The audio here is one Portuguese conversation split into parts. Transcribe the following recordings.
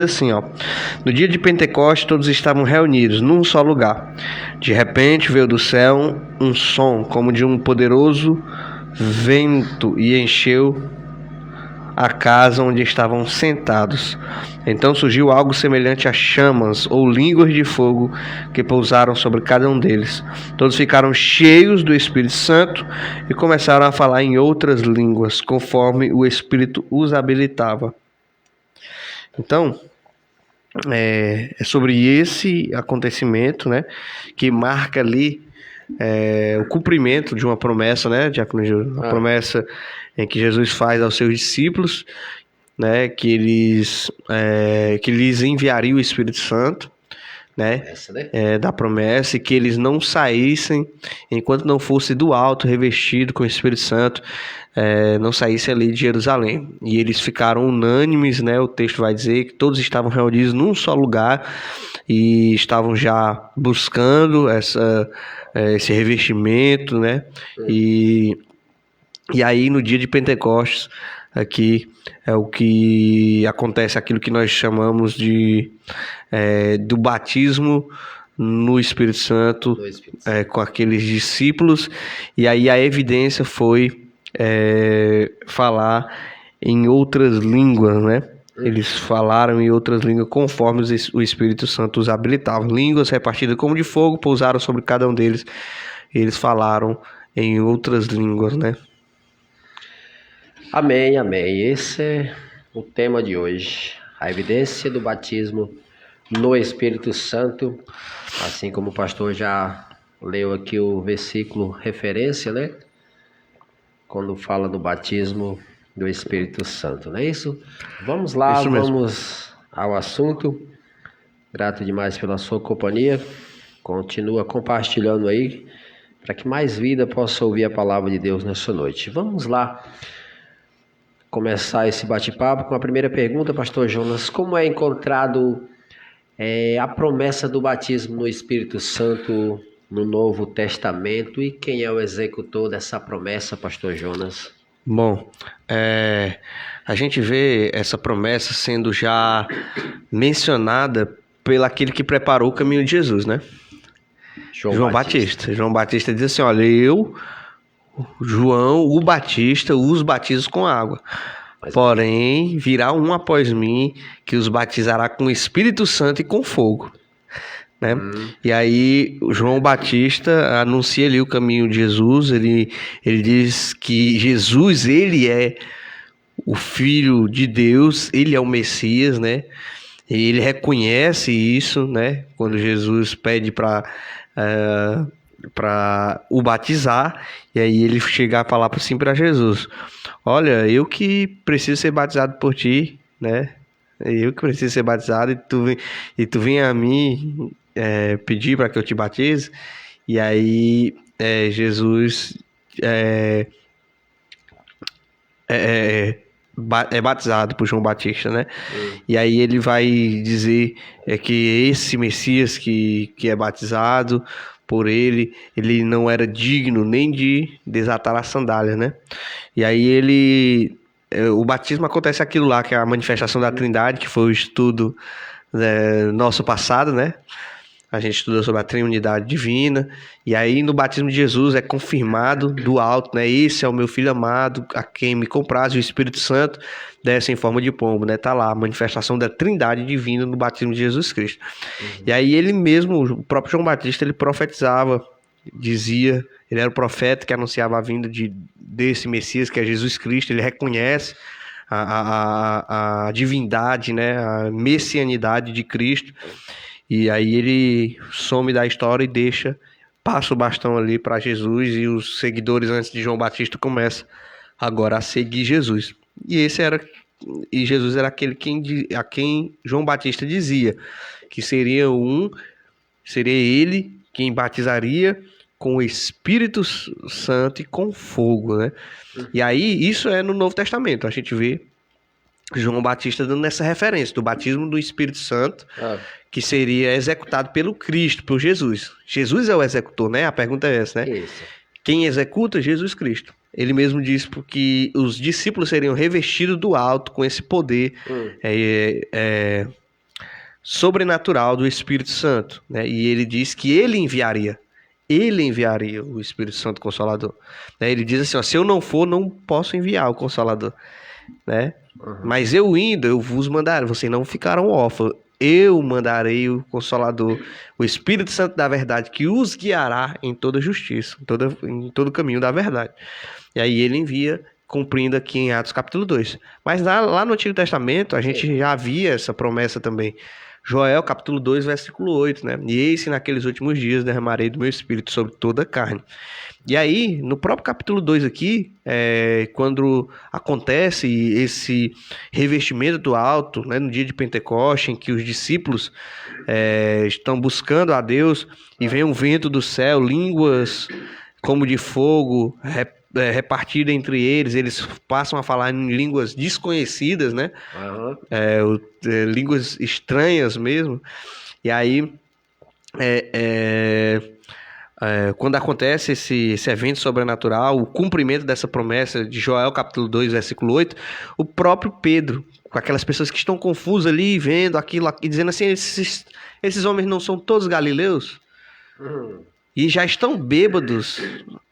Assim, ó, no dia de Pentecostes todos estavam reunidos num só lugar. De repente veio do céu um som como de um poderoso vento e encheu a casa onde estavam sentados. Então surgiu algo semelhante a chamas ou línguas de fogo que pousaram sobre cada um deles. Todos ficaram cheios do Espírito Santo e começaram a falar em outras línguas, conforme o Espírito os habilitava. Então, é sobre esse acontecimento, né, que marca ali o cumprimento de uma promessa, né, Diácono Gil? Uma promessa em que Jesus faz aos seus discípulos, né, que lhes enviaria o Espírito Santo, né, da promessa, e que eles não saíssem enquanto não fosse do alto revestido com o Espírito Santo, não saísse ali de Jerusalém. E eles ficaram unânimes, né? O texto vai dizer que todos estavam reunidos num só lugar e estavam já buscando esse revestimento, né? E aí no dia de Pentecostes, aqui é o que acontece, aquilo que nós chamamos de do batismo no Espírito Santo, com aqueles discípulos. E aí a evidência foi falar em outras línguas, né? Eles falaram em outras línguas conforme o Espírito Santo os habilitava. Línguas repartidas como de fogo pousaram sobre cada um deles. Eles falaram em outras línguas, né? Amém, amém. Esse é o tema de hoje. A evidência do batismo no Espírito Santo. Assim como o pastor já leu aqui o versículo referência, né? Quando fala do batismo do Espírito Santo, não é isso? Vamos lá, vamos ao assunto. Grato demais pela sua companhia. Continua compartilhando aí, para que mais vida possa ouvir a palavra de Deus nessa noite. Vamos lá começar esse bate-papo com a primeira pergunta, pastor Jonas. Como é encontrado a promessa do batismo no Espírito Santo no Novo Testamento, e quem é o executor dessa promessa, pastor Jonas? Bom, a gente vê essa promessa sendo já mencionada pelo aquele que preparou o caminho de Jesus, né? João Batista. João Batista diz assim, olha, João, o Batista, os batizo com água. Porém, virá um após mim que os batizará com o Espírito Santo e com fogo. Né? E aí, o João Batista anuncia ali o caminho de Jesus. Ele diz que Jesus, ele é o Filho de Deus, ele é o Messias, né? E ele reconhece isso, né? Quando Jesus pede para o batizar, e aí ele chega a falar assim para Jesus, olha, eu que preciso ser batizado por ti, né? Eu que preciso ser batizado, e tu vem a mim pedir para que eu te batize. E aí Jesus é batizado por João Batista, né? E aí ele vai dizer que esse Messias que é batizado por ele não era digno nem de desatar a sandália, né? E aí o batismo acontece aquilo lá, que é a manifestação da Trindade, que foi o estudo nosso passado, né? A gente estudou sobre a Trindade Divina, e aí no batismo de Jesus é confirmado do alto, né? Esse é o meu Filho amado, a quem me compraz, o Espírito Santo desce em forma de pombo, né? Tá lá, a manifestação da Trindade Divina no batismo de Jesus Cristo. E aí ele mesmo, o próprio João Batista, ele profetizava, dizia, ele era o profeta que anunciava a vinda desse Messias, que é Jesus Cristo. Ele reconhece a divindade, né? A messianidade de Cristo. E aí ele some da história e passa o bastão ali para Jesus, e os seguidores antes de João Batista começam agora a seguir Jesus. E Jesus era aquele a quem João Batista dizia que seria ele quem batizaria com o Espírito Santo e com fogo, né? E aí isso é no Novo Testamento, a gente vê João Batista dando essa referência do batismo do Espírito Santo, que seria executado pelo Cristo, por Jesus. Jesus é o executor, né? A pergunta é essa, né? Isso. Quem executa? Jesus Cristo. Ele mesmo diz que os discípulos seriam revestidos do alto com esse poder sobrenatural do Espírito Santo, né? E ele diz que ele enviaria o Espírito Santo Consolador, né? Ele diz assim, ó, se eu não for, não posso enviar o Consolador, né? Mas eu indo, eu vos mandarei, vocês não ficarão órfãos, eu mandarei o Consolador, o Espírito Santo da verdade, que os guiará em toda justiça, em todo caminho da verdade. E aí ele envia, cumprindo aqui em Atos capítulo 2. Mas lá no Antigo Testamento, a gente já via essa promessa também. Joel capítulo 2, versículo 8, né? E eis que naqueles últimos dias derramarei do meu espírito sobre toda a carne. E aí, no próprio capítulo 2 aqui, quando acontece esse revestimento do alto, né, no dia de Pentecoste, em que os discípulos estão buscando a Deus, e vem um vento do céu, línguas como de fogo, repartida entre eles passam a falar em línguas desconhecidas, né? Línguas estranhas mesmo. E aí, quando acontece esse evento sobrenatural, o cumprimento dessa promessa de Joel capítulo 2, versículo 8, o próprio Pedro, com aquelas pessoas que estão confusas ali, vendo aquilo aqui, dizendo assim, esses homens não são todos galileus? E já estão bêbados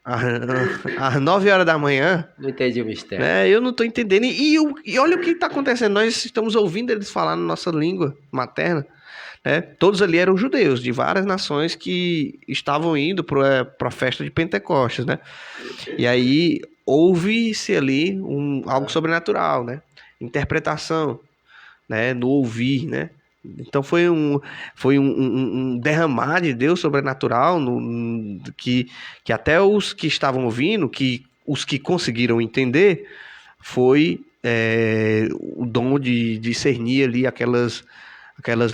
às 9 horas da manhã. Não entendi o mistério. Eu não estou entendendo. E olha o que está acontecendo. Nós estamos ouvindo eles falar na nossa língua materna. Todos ali eram judeus, de várias nações que estavam indo para a festa de Pentecostes. Né? E aí houve-se ali algo sobrenatural, né? Interpretação, né? No ouvir, né? Então foi um derramar de Deus sobrenatural que até os que estavam ouvindo, os que conseguiram entender, foi o dom de discernir ali aquelas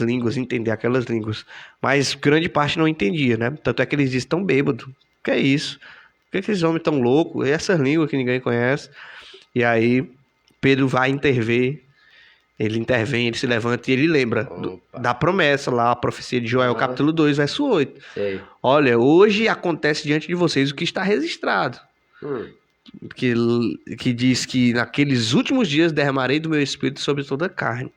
línguas, entender aquelas línguas. Mas grande parte não entendia, né? Tanto é que eles dizem, estão bêbados. O que é isso? Por que esses homens estão loucos? E essas línguas que ninguém conhece. E aí Pedro vai intervir. Ele intervém, ele se levanta e ele lembra da promessa lá, a profecia de Joel, capítulo 2, verso 8. Sei. Olha, hoje acontece diante de vocês o que está registrado. Que diz que naqueles últimos dias derramarei do meu espírito sobre toda a carne.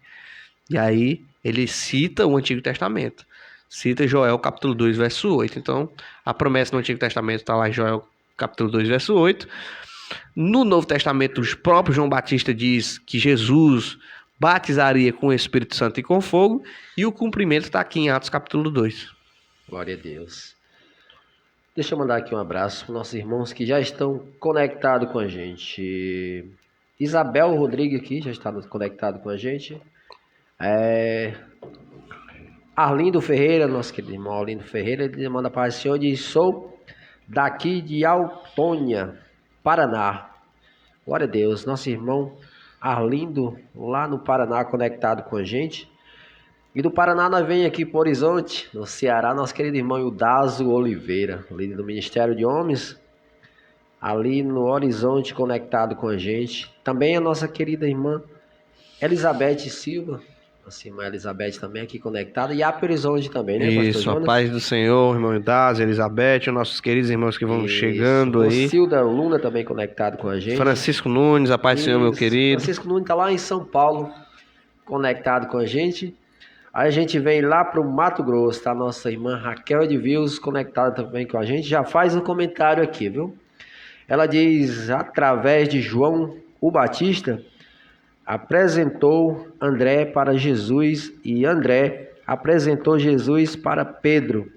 E aí ele cita o Antigo Testamento. Cita Joel, capítulo 2, verso 8. Então, a promessa no Antigo Testamento está lá em Joel, capítulo 2, verso 8. No Novo Testamento, o próprio João Batista diz que Jesus batizaria com o Espírito Santo e com fogo, e o cumprimento está aqui em Atos capítulo 2. Glória a Deus. Deixa eu mandar aqui um abraço para nossos irmãos que já estão conectados com a gente. Isabel Rodrigues aqui já está conectado com a gente. Arlindo Ferreira, nosso querido irmão Arlindo Ferreira, ele manda para o senhor e diz, sou daqui de Autônia, Paraná. Glória a Deus, nosso irmão Arlindo, lá no Paraná, conectado com a gente. E do Paraná nós vem aqui para o Horizonte, no Ceará, nosso querido irmão Ildazo Oliveira, líder do Ministério de Homens, ali no Horizonte, conectado com a gente. Também a nossa querida irmã Elizabeth Silva, nossa irmã Elizabeth também aqui conectada, e a Horizonte também, né, Isso, pastor Jonas? A paz do Senhor, irmão Ildazo, Elizabeth, nossos queridos irmãos que vão chegando aí. Silda Luna também conectado com a gente. Francisco Nunes, a paz do Senhor, meu querido. Francisco Nunes está lá em São Paulo, conectado com a gente. Aí a gente vem lá para o Mato Grosso, tá? Nossa irmã Raquel Edvils conectada também com a gente. Já faz um comentário aqui, viu? Ela diz, através de João o Batista, apresentou André para Jesus e André apresentou Jesus para Pedro.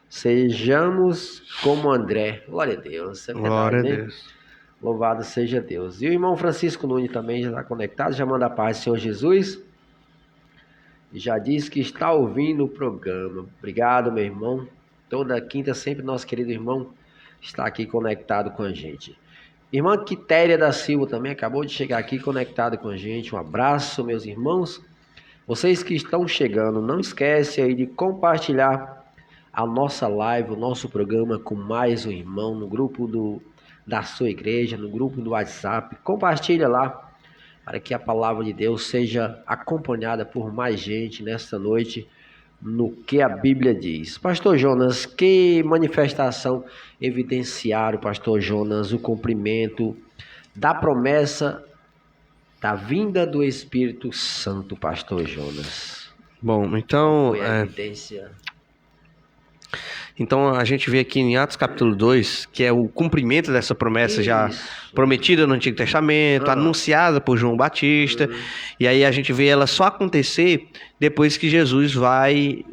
Sejamos como André. Glória a Deus. É verdade, glória a né? Deus. Louvado seja Deus. E o irmão Francisco Nunes também já está conectado, já manda a paz do Senhor Jesus. Já diz que está ouvindo o programa. Obrigado, meu irmão. Toda quinta, sempre nosso querido irmão está aqui conectado com a gente. Irmã Quitéria da Silva também acabou de chegar aqui conectada com a gente. Um abraço, meus irmãos. Vocês que estão chegando, não esquece aí de compartilhar a nossa live, o nosso programa com mais um irmão no grupo da sua igreja, no grupo do WhatsApp. Compartilha lá para que a palavra de Deus seja acompanhada por mais gente nesta noite, no que a Bíblia diz. Pastor Jonas, que manifestação evidenciaram, Pastor Jonas, o cumprimento da promessa da vinda do Espírito Santo, Pastor Jonas? Bom, então, Foi a evidência. então a gente vê aqui em Atos capítulo 2, que é o cumprimento dessa promessa já Isso. prometida no Antigo Testamento, anunciada por João Batista, e aí a gente vê ela só acontecer depois que Jesus vai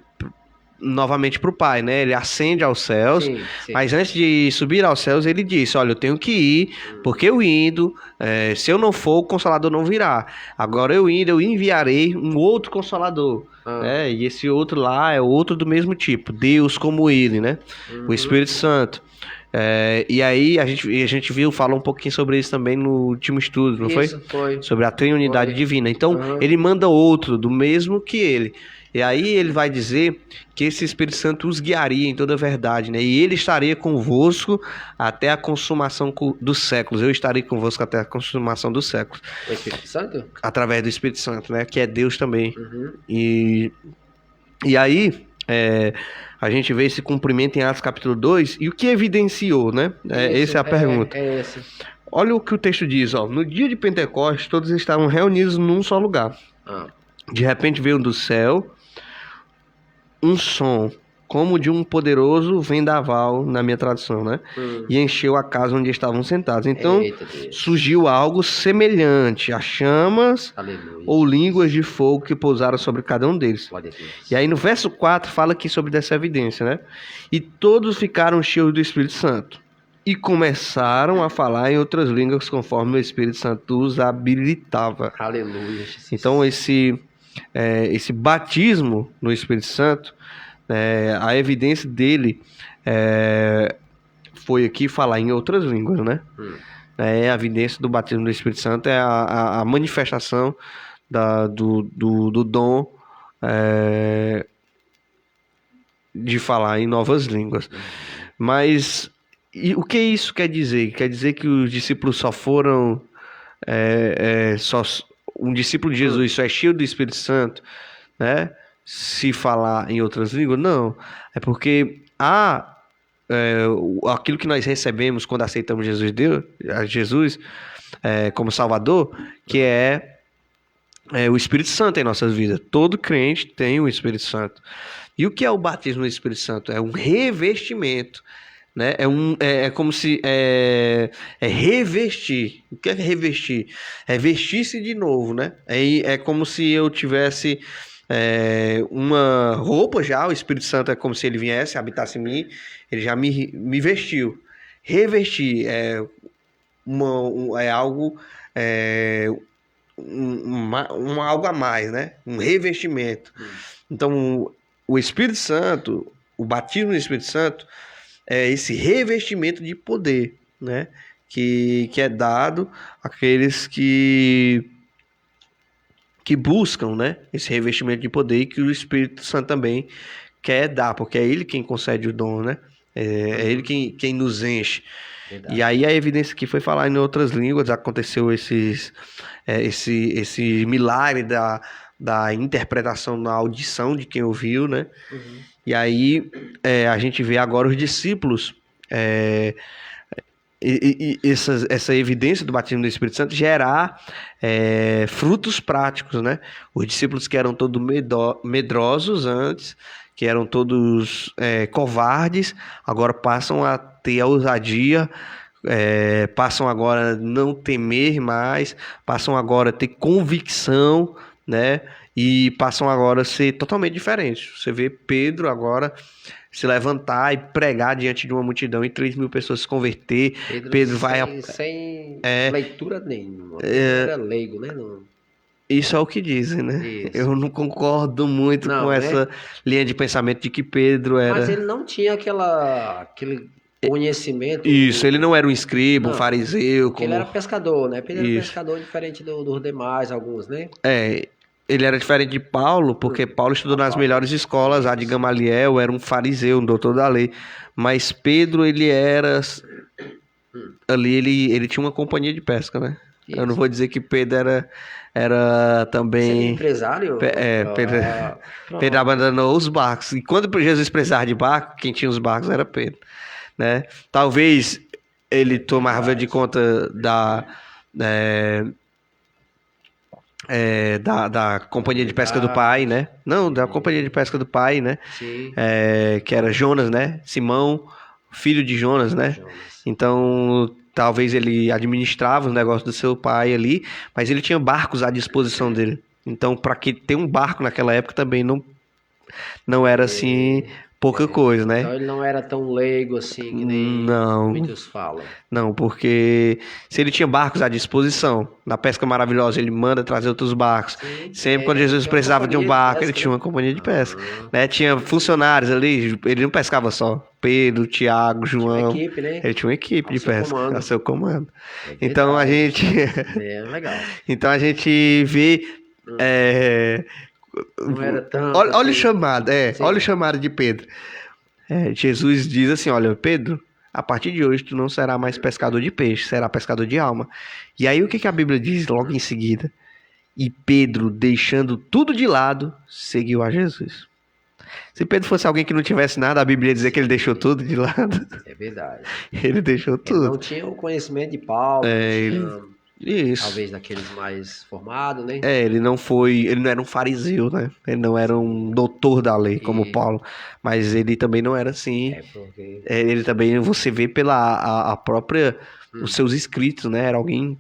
novamente para o Pai, né? Ele ascende aos céus, Sim, sim. mas antes de subir aos céus, ele disse: olha, eu tenho que ir, porque eu indo, se eu não for, o Consolador não virá. Agora eu indo, eu enviarei um outro Consolador, né? E esse outro lá é outro do mesmo tipo, Deus como ele, né? O Espírito Santo. E aí a gente viu, fala um pouquinho sobre isso também no último estudo, não Isso, foi? Sobre a Trindade divina. Então, ele manda outro do mesmo que ele. E aí ele vai dizer que esse Espírito Santo os guiaria em toda a verdade, né? E ele estaria convosco até a consumação dos séculos. Eu estarei convosco até a consumação dos séculos. O Espírito Santo? Através do Espírito Santo, né? Que é Deus também. E aí a gente vê esse cumprimento em Atos capítulo 2. E o que evidenciou, né? Essa é a pergunta. Esse. Olha o que o texto diz, ó. No dia de Pentecostes, todos estavam reunidos num só lugar. De repente veio do céu um som, como de um poderoso vendaval, na minha tradução, né? E encheu a casa onde estavam sentados. Então, surgiu algo semelhante a chamas ou línguas de fogo que pousaram sobre cada um deles. E aí no verso 4 fala aqui sobre dessa evidência, né? E todos ficaram cheios do Espírito Santo e começaram a falar em outras línguas conforme o Espírito Santo os habilitava. Aleluia. Então esse batismo no Espírito Santo, a evidência dele foi aqui falar em outras línguas, né? A evidência do batismo do Espírito Santo é a manifestação do dom de falar em novas línguas. Mas o que isso quer dizer? Quer dizer que os discípulos só foram um discípulo de Jesus só é cheio do Espírito Santo, né? Se falar em outras línguas? Não. É porque aquilo que nós recebemos quando aceitamos Jesus como Salvador, que é o Espírito Santo em nossas vidas. Todo crente tem o Espírito Santo. E o que é o batismo no Espírito Santo? É um revestimento, né? É como se revestir. O que é revestir? É vestir-se de novo, né? É como se eu tivesse uma roupa já. O Espírito Santo é como se ele viesse, habitasse em mim. Ele já me vestiu. Revestir é algo algo a mais, né? Um revestimento. Então o Espírito Santo, o batismo no Espírito Santo é esse revestimento de poder, né? Que é dado àqueles que buscam, né? Esse revestimento de poder, e que o Espírito Santo também quer dar, porque é ele quem concede o dom, né? É ele quem nos enche. Verdade. E aí a evidência que foi falar em outras línguas, aconteceu esse milagre da interpretação na audição de quem ouviu, né? E aí a gente vê agora os discípulos, essa evidência do batismo do Espírito Santo gerar frutos práticos, né? Os discípulos que eram todos medrosos antes, que eram todos covardes, agora passam a ter a ousadia, passam agora a não temer mais, passam agora a ter convicção, né? E passam agora a ser totalmente diferentes. Você vê Pedro agora se levantar e pregar diante de uma multidão e 3.000 pessoas se converter. Pedro vai... Sem leitura nenhuma. Era leigo, né? Não. Isso é o que dizem, né? Isso. Eu não concordo muito com essa linha de pensamento de que Pedro era... Mas ele não tinha aquele conhecimento... Isso, ele não era um escriba, um fariseu... Ele era pescador, né? Pedro era pescador diferente dos demais, alguns, né? Ele era diferente de Paulo, porque Paulo estudou nas melhores escolas, a de Gamaliel, era um fariseu, um doutor da lei. Mas Pedro, ele era... Ali, ele tinha uma companhia de pesca, né? Isso. Eu não vou dizer que Pedro era também... empresário? Pedro abandonou os barcos. E quando Jesus precisava de barco, quem tinha os barcos era Pedro, né? Talvez ele tomava de conta da companhia de pesca do pai, né? Não, da companhia de pesca do pai, né? Sim. Que era Jonas, né? Simão, filho de Jonas, né? Jonas. Então, talvez ele administrava os negócios do seu pai ali, mas ele tinha barcos à disposição dele. Então, para que ter um barco naquela época também não era assim pouca coisa, né? Então ele não era tão leigo assim que nem Não. muitos falam. Não, porque se ele tinha barcos à disposição, na pesca maravilhosa ele manda trazer outros barcos. Sim, Sempre quando Jesus tinha uma precisava de um companhia de barco, ele pesca, tinha né? uma companhia de pesca. Né? Tinha funcionários ali, ele não pescava só. Pedro, Tiago, Tinha uma João. equipe, né? Ele tinha uma equipe Ao de seu pesca, comando. a seu comando. É Então a verdade. gente, É legal. então a gente vê. Não era tão. Olha o assim. chamado, Sim. olha o chamado de Pedro. Jesus diz assim: olha, Pedro, a partir de hoje tu não será mais pescador de peixe, será pescador de alma. E aí o que a Bíblia diz logo em seguida? E Pedro, deixando tudo de lado, seguiu a Jesus. Se Pedro fosse alguém que não tivesse nada, a Bíblia ia dizer que ele deixou tudo de lado. É verdade. Ele deixou Ele tudo. não tinha o conhecimento de Paulo, não tinha, Isso. talvez daqueles mais formados, né? Ele não era um fariseu, né? Ele não era um doutor da lei, como Paulo. Mas ele também não era assim. Porque Ele também, você vê pela a própria, os seus escritos, né? Era alguém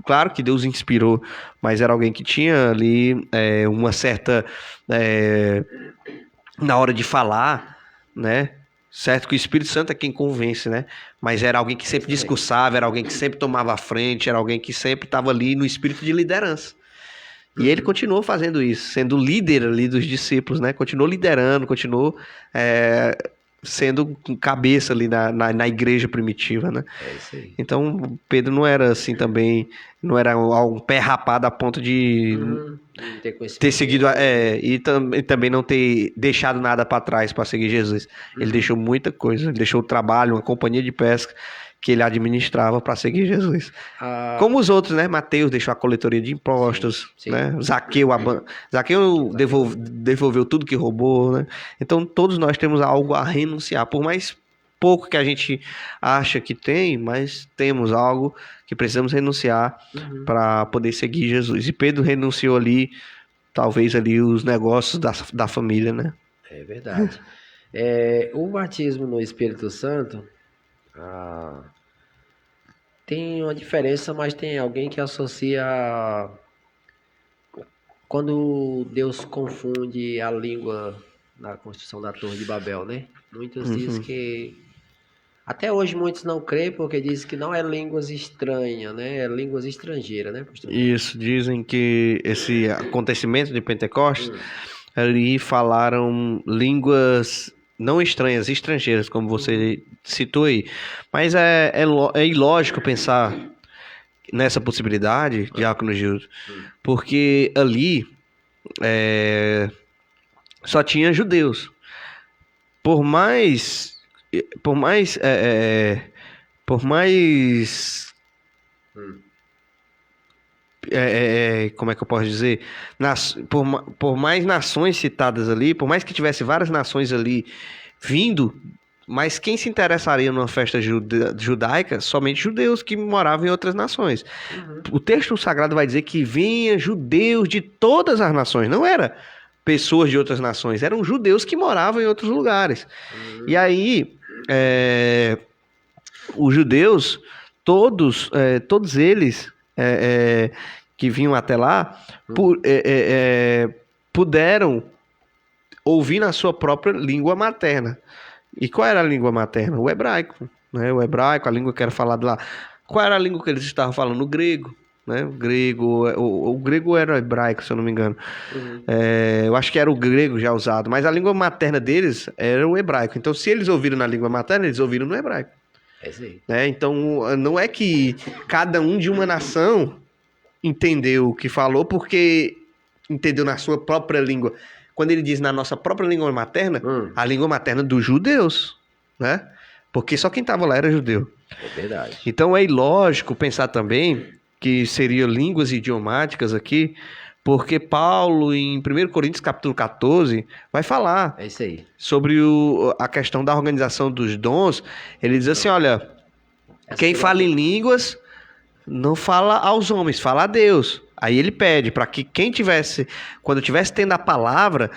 claro que Deus inspirou, mas era alguém que tinha ali uma certa, na hora de falar, né? Certo que o Espírito Santo é quem convence, né? Mas era alguém que sempre discursava, era alguém que sempre tomava a frente, era alguém que sempre estava ali no espírito de liderança. E ele continuou fazendo isso, sendo líder ali dos discípulos, né? Continuou liderando, continuou sendo cabeça ali na igreja primitiva, né? é isso aí. Então, Pedro não era assim também, não era um pé rapado a ponto de Não ter conhecimento. ter seguido, e também não ter deixado nada para trás para seguir Jesus. Ele deixou muita coisa, ele deixou o trabalho, uma companhia de pesca que ele administrava para seguir Jesus. Como os outros, né? Mateus deixou a coletoria de impostos, Sim. né? Zaqueu devolveu tudo que roubou, né? Então todos nós temos algo a renunciar, por mais pouco que a gente acha que tem, mas temos algo que precisamos renunciar para poder seguir Jesus. E Pedro renunciou ali, talvez ali os negócios da família, né? É verdade. O batismo no Espírito Santo tem uma diferença, mas tem alguém que associa quando Deus confunde a língua na construção da Torre de Babel, né? Muitos dizem que até hoje muitos não creem porque dizem que não é línguas estranhas, né? É línguas estrangeiras, né, pastor? Isso, dizem que esse acontecimento de Pentecostes, ali falaram línguas não estranhas, estrangeiras, como você citou aí. Mas é ilógico pensar nessa possibilidade, Diácono Gildo, porque ali só tinha judeus. Por mais como é que eu posso dizer? Por mais nações citadas ali, por mais que tivesse várias nações ali vindo, mas quem se interessaria numa festa judaica? Somente judeus que moravam em outras nações. O texto sagrado vai dizer que vinha judeus de todas as nações, não era pessoas de outras nações, eram judeus que moravam em outros lugares. E aí, os judeus, todos eles que vinham até lá, puderam ouvir na sua própria língua materna. E qual era a língua materna? O hebraico, né? O hebraico, a língua que era falada lá. Qual era a língua que eles estavam falando? O grego, né? O grego era o hebraico, se eu não me engano. Eu acho que era o grego já usado, mas a língua materna deles era o hebraico. Então, se eles ouviram na língua materna, eles ouviram no hebraico. Né? Então, não é que cada um de uma nação entendeu o que falou porque entendeu na sua própria língua. Quando ele diz na nossa própria língua materna, a língua materna dos judeus, né? Porque só quem estava lá era judeu. É verdade. Então é ilógico pensar também que seriam línguas idiomáticas aqui, porque Paulo, em 1 Coríntios capítulo 14, vai falar isso aí. sobre a questão da organização dos dons. Ele diz assim, olha, quem fala em línguas não fala aos homens, fala a Deus. Aí ele pede para que quem tivesse, quando tivesse tendo a palavra,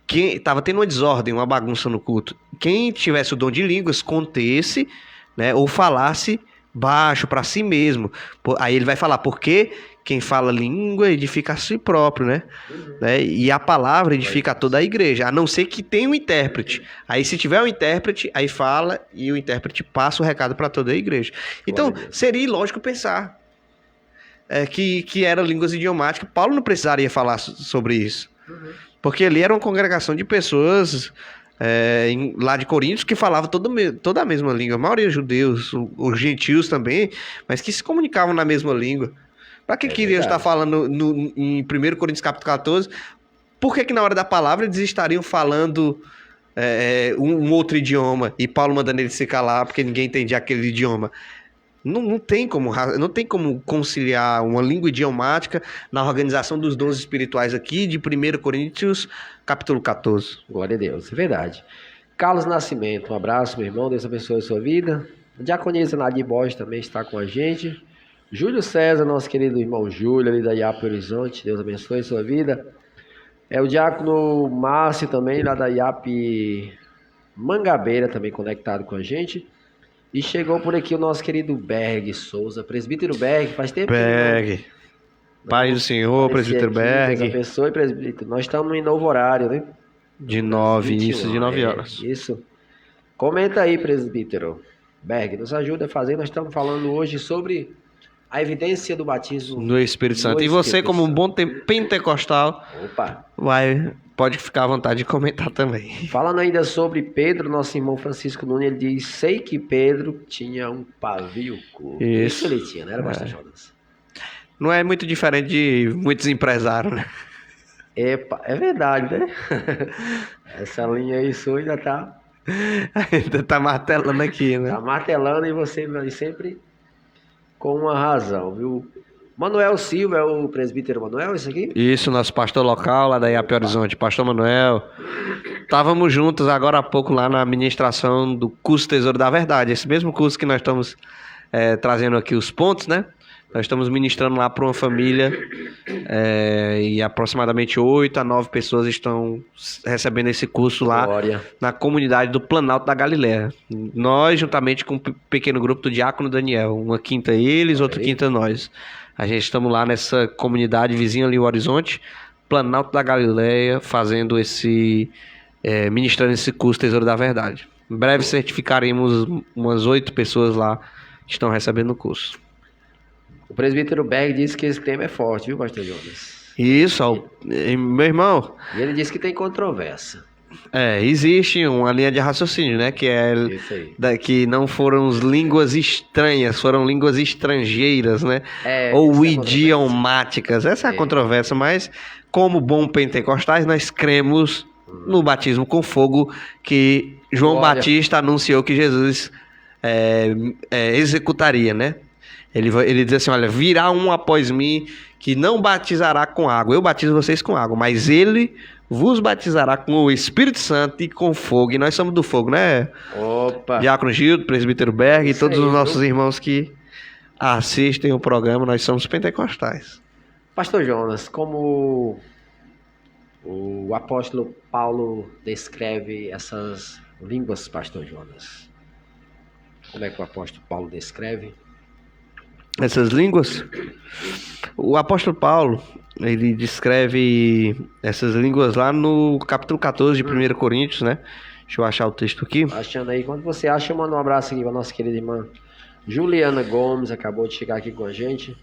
quem estava tendo uma desordem, uma bagunça no culto, quem tivesse o dom de línguas contesse, né, ou falasse baixo para si mesmo. Aí ele vai falar, porque quem fala língua edifica a si próprio, né? E a palavra edifica toda a igreja, a não ser que tenha um intérprete. Aí se tiver um intérprete, aí fala e o intérprete passa o recado para toda a igreja. Então seria ilógico pensar que era línguas idiomáticas. Paulo não precisaria falar sobre isso, porque ali era uma congregação de pessoas lá de Coríntios que falavam toda a mesma língua. A maioria judeus, os gentios também, mas que se comunicavam na mesma língua. Para que queria estar falando em 1 Coríntios capítulo 14? Por que na hora da palavra eles estariam falando um outro idioma e Paulo mandando eles se calar porque ninguém entendia aquele idioma? Não tem como conciliar uma língua idiomática na organização dos dons espirituais aqui de 1 Coríntios capítulo 14. Glória a Deus, é verdade. Carlos Nascimento, um abraço, meu irmão, Deus abençoe a sua vida. A diaconisa Nadir Borges também está com a gente. Júlio César, nosso querido irmão Júlio, ali da IAP Horizonte, Deus abençoe a sua vida. O diácono Márcio também, lá da IAP Mangabeira, também conectado com a gente. E chegou por aqui o nosso querido Berg Souza, presbítero Berg, faz tempo Berg, Pai do Senhor, presbítero Berg. Deus abençoe, presbítero. Nós estamos em novo horário, né? De 9, isso, de 9 horas. Isso. Comenta aí, presbítero Berg, nos ajuda a fazer. Nós estamos falando hoje sobre a evidência do batismo no Espírito Santo. E você, como um bom pentecostal, pode ficar à vontade de comentar também. Falando ainda sobre Pedro, nosso irmão Francisco Nunes, ele diz: sei que Pedro tinha um pavio curto. Isso ele tinha, não era, pastor Jonas? Não é muito diferente de muitos empresários, né? É verdade, né? Essa linha aí sua ainda tá... ainda tá martelando aqui, né? Tá martelando e você sempre com uma razão, viu? Manuel Silva, é o presbítero Manuel, isso aqui? Isso, nosso pastor local lá da IAP Horizonte, pastor Manuel. Estávamos juntos agora há pouco lá na administração do curso Tesouro da Verdade, esse mesmo curso que nós estamos trazendo aqui os pontos, né? Nós estamos ministrando lá para uma família e aproximadamente 8 a 9 pessoas estão recebendo esse curso lá na comunidade do Planalto da Galileia. Nós, juntamente com um pequeno grupo do Diácono Daniel, uma quinta eles, outra quinta nós. A gente estamos lá nessa comunidade vizinha ali, o Horizonte, Planalto da Galileia, fazendo ministrando esse curso Tesouro da Verdade. Em breve certificaremos umas 8 pessoas lá que estão recebendo o curso. O presbítero Berg disse que esse tema é forte, viu, pastor Jonas? Isso, meu irmão. E ele disse que tem controvérsia. Existe uma linha de raciocínio, né? Que que não foram línguas estranhas, foram línguas estrangeiras, né? Ou idiomáticas. Essa é a controvérsia, mas como bom pentecostais, nós cremos no batismo com fogo que João Batista anunciou que Jesus executaria, né? Ele diz assim, olha, virá um após mim que não batizará com água. Eu batizo vocês com água, mas ele vos batizará com o Espírito Santo e com fogo. E nós somos do fogo, né? Opa! Diácono Gildo, presbítero Berg e todos os nossos irmãos que assistem o programa, nós somos pentecostais. Pastor Jonas, como o apóstolo Paulo descreve essas línguas, pastor Jonas? Como é que o apóstolo Paulo descreve essas línguas? O apóstolo Paulo, ele descreve essas línguas lá no capítulo 14 de 1 Coríntios, né? Deixa eu achar o texto aqui. Achando aí, quando você acha, manda um abraço aqui para nossa querida irmã Juliana Gomes, acabou de chegar aqui com a gente.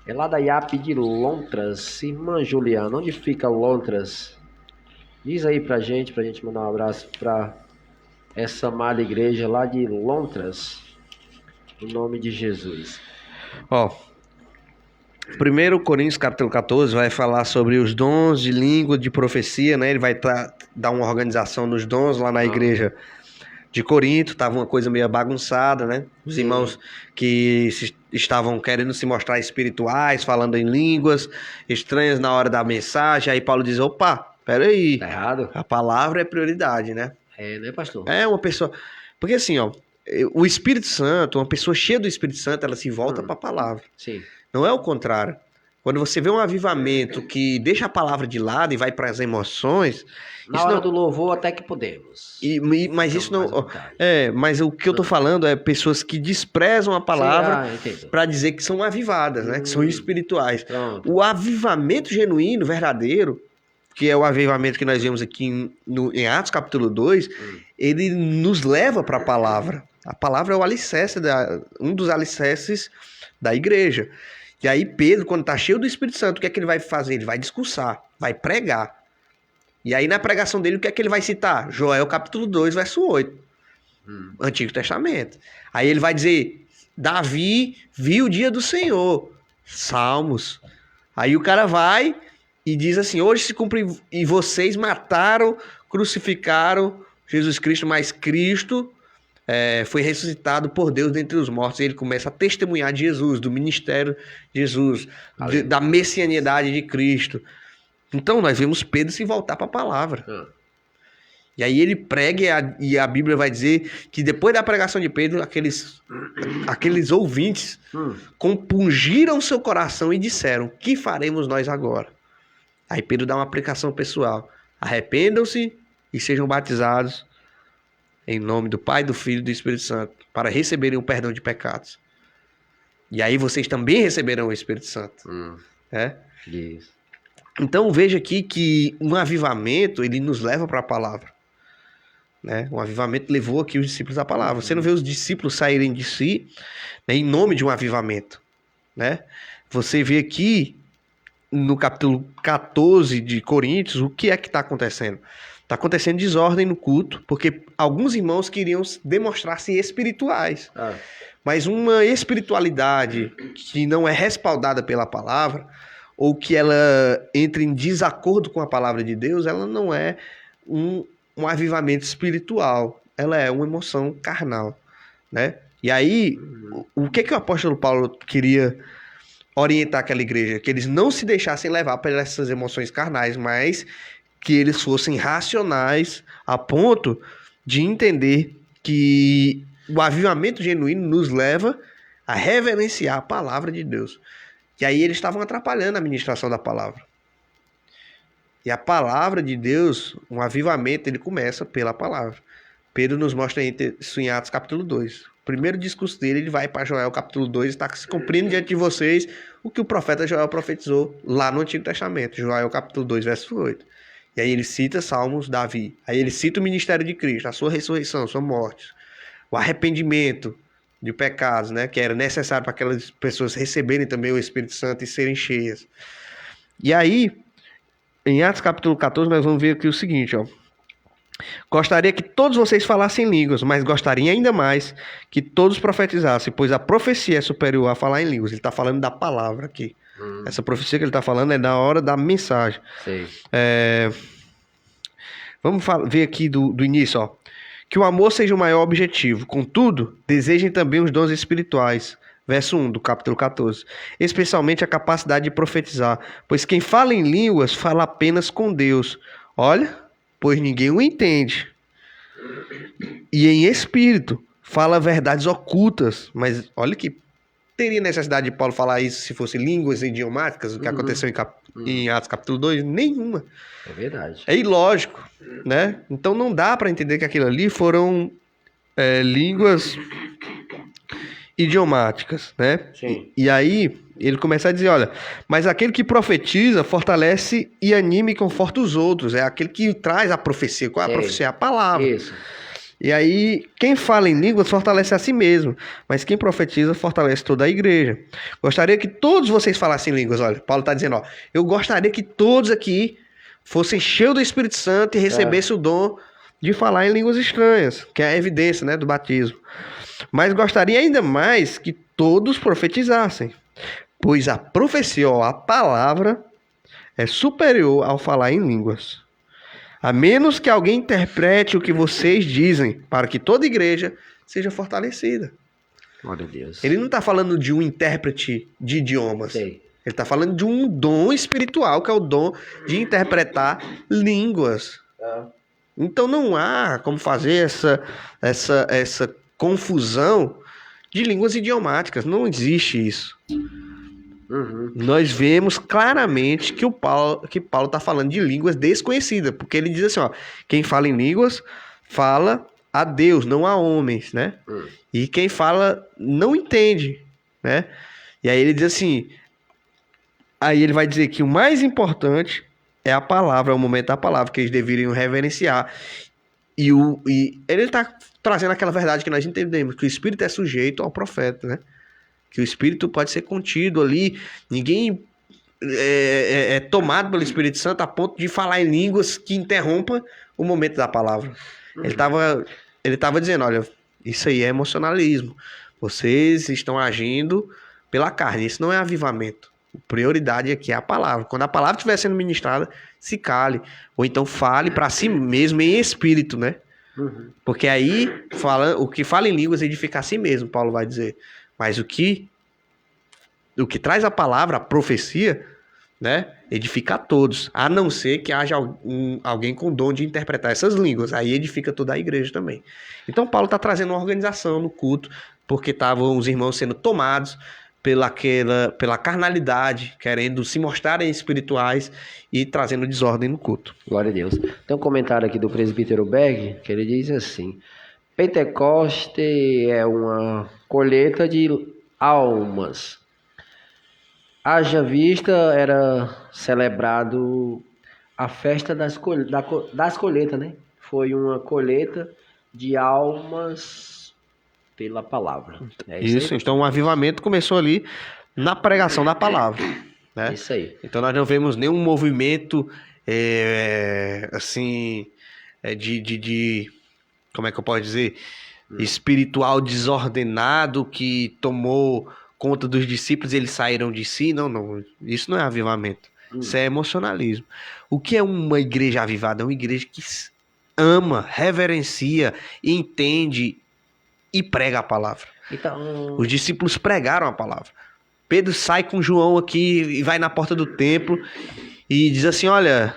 É lá da IAP de Lontras. Irmã Juliana, onde fica Lontras? Diz aí pra gente mandar um abraço para essa amada igreja lá de Lontras. Em nome de Jesus. 1 Coríntios capítulo 14 vai falar sobre os dons de língua, de profecia, né? Ele vai dar uma organização nos dons lá na igreja de Corinto. Estava uma coisa meio bagunçada, né? Os irmãos que estavam querendo se mostrar espirituais, falando em línguas estranhas na hora da mensagem. Aí Paulo diz, opa, peraí. Tá errado. A palavra é prioridade, né? Né, pastor? Uma pessoa... Porque assim, o Espírito Santo, uma pessoa cheia do Espírito Santo, ela se volta para a palavra. Sim. Não é o contrário. Quando você vê um avivamento que deixa a palavra de lado e vai para as emoções... Na hora do louvor até que podemos. Mas isso não... Mas o que eu tô falando é pessoas que desprezam a palavra para dizer que são avivadas, né? Que são espirituais. Pronto. O avivamento genuíno, verdadeiro, que é o avivamento que nós vemos aqui em Atos capítulo 2, ele nos leva para a palavra. A palavra é o alicerce, um dos alicerces da igreja. E aí Pedro, quando está cheio do Espírito Santo, o que é que ele vai fazer? Ele vai discursar, vai pregar. E aí na pregação dele, o que é que ele vai citar? Joel capítulo 2, verso 8. Antigo Testamento. Aí ele vai dizer, Davi viu o dia do Senhor. Salmos. Aí o cara vai e diz assim, hoje se cumpre e vocês mataram, crucificaram Jesus Cristo, mas Cristo foi ressuscitado por Deus dentre os mortos. E ele começa a testemunhar de Jesus, do ministério de Jesus, da messianidade de Cristo. Então nós vemos Pedro se voltar para a palavra. E aí ele prega e a Bíblia vai dizer que depois da pregação de Pedro, aqueles ouvintes compungiram seu coração e disseram, que faremos nós agora? Aí Pedro dá uma aplicação pessoal. Arrependam-se e sejam batizados em nome do Pai, do Filho e do Espírito Santo, para receberem o perdão de pecados. E aí vocês também receberão o Espírito Santo. Isso. Então veja aqui que um avivamento, ele nos leva para a palavra. Né? Um avivamento levou aqui os discípulos à palavra. Você não vê os discípulos saírem de si, né, em nome de um avivamento. Né? Você vê aqui no capítulo 14 de Coríntios, o que é que está acontecendo? Está acontecendo desordem no culto, porque alguns irmãos queriam demonstrar-se espirituais. Mas uma espiritualidade que não é respaldada pela palavra, ou que ela entre em desacordo com a palavra de Deus, ela não é um avivamento espiritual. Ela é uma emoção carnal. Né? E aí, o que o apóstolo Paulo queria orientar aquela igreja? Que eles não se deixassem levar por essas emoções carnais, mas que eles fossem racionais a ponto de entender que o avivamento genuíno nos leva a reverenciar a palavra de Deus. E aí eles estavam atrapalhando a ministração da palavra. E a palavra de Deus, um avivamento, ele começa pela palavra. Pedro nos mostra isso em Atos capítulo 2. O primeiro discurso dele, ele vai para Joel capítulo 2, está se cumprindo diante de vocês o que o profeta Joel profetizou lá no Antigo Testamento. Joel capítulo 2, verso 8. E aí ele cita Salmos, Davi. Aí ele cita o ministério de Cristo, a sua ressurreição, a sua morte. O arrependimento de pecados, né, que era necessário para aquelas pessoas receberem também o Espírito Santo e serem cheias. E aí, em Atos capítulo 14, nós vamos ver aqui o seguinte, ó. Gostaria que todos vocês falassem línguas, mas gostaria ainda mais que todos profetizassem, pois a profecia é superior a falar em línguas. Ele está falando da palavra aqui. Essa profecia que ele está falando é na hora da mensagem. Vamos ver aqui do início, ó. Que o amor seja o maior objetivo. Contudo, desejem também os dons espirituais. Verso 1 do capítulo 14. Especialmente a capacidade de profetizar. Pois quem fala em línguas fala apenas com Deus. Olha, pois ninguém o entende. E em espírito fala verdades ocultas. Mas olha que teria necessidade de Paulo falar isso se fosse línguas idiomáticas, o que aconteceu em Atos capítulo 2? Nenhuma. É verdade. É ilógico, né? Então não dá para entender que aquilo ali foram línguas idiomáticas, né? Sim. E aí ele começa a dizer, olha, mas aquele que profetiza fortalece e anima e conforta os outros. É aquele que traz a profecia. Qual é a profecia? A palavra. Isso. E aí, quem fala em línguas fortalece a si mesmo, mas quem profetiza fortalece toda a igreja. Gostaria que todos vocês falassem línguas. Olha, Paulo está dizendo, ó, eu gostaria que todos aqui fossem cheios do Espírito Santo e recebessem o dom de falar em línguas estranhas, que é a evidência, né, do batismo. Mas gostaria ainda mais que todos profetizassem, pois a profecia, a palavra, é superior ao falar em línguas. A menos que alguém interprete o que vocês dizem, para que toda igreja seja fortalecida. Glória a Deus. Ele não está falando de um intérprete de idiomas. Sei. Ele está falando de um dom espiritual, que é o dom de interpretar línguas. Então não há como fazer essa confusão de línguas idiomáticas. Não existe isso. Uhum. Nós vemos claramente que Paulo está falando de línguas desconhecidas, porque ele diz assim, ó, quem fala em línguas fala a Deus, não a homens, né? E quem fala não entende, né? E aí ele diz assim, aí ele vai dizer que o mais importante é a palavra, é o momento da palavra, que eles deveriam reverenciar. E ele está trazendo aquela verdade que nós entendemos, que o Espírito é sujeito ao profeta, né? Que o Espírito pode ser contido ali, ninguém é tomado pelo Espírito Santo a ponto de falar em línguas que interrompa o momento da palavra. Ele estava dizendo, olha, isso aí é emocionalismo. Vocês estão agindo pela carne, isso não é avivamento. A prioridade aqui é a palavra. Quando a palavra estiver sendo ministrada, se cale. Ou então fale para si mesmo em espírito, né? Porque aí, o que fala em línguas edifica a si mesmo, Paulo vai dizer. Mas o que traz a palavra, a profecia, né, edifica a todos, a não ser que haja alguém com dom de interpretar essas línguas, aí edifica toda a igreja também. Então Paulo está trazendo uma organização no culto, porque estavam os irmãos sendo tomados pela carnalidade, querendo se mostrarem espirituais e trazendo desordem no culto. Glória a Deus. Tem um comentário aqui do presbítero Berg, que ele diz assim: Pentecoste é uma colheita de almas. Haja vista, era celebrado a festa das colheitas, né? Foi uma colheita de almas pela palavra. Isso, então o avivamento começou ali na pregação da palavra, né? Isso aí. Então nós não vemos nenhum movimento assim de como é que eu posso dizer, espiritual desordenado que tomou conta dos discípulos e eles saíram de si. Não, isso não é avivamento, isso é emocionalismo. O que é uma igreja avivada? É uma igreja que ama, reverencia, entende e prega a palavra. Então, os discípulos pregaram a palavra. Pedro sai com João aqui e vai na porta do templo e diz assim, olha,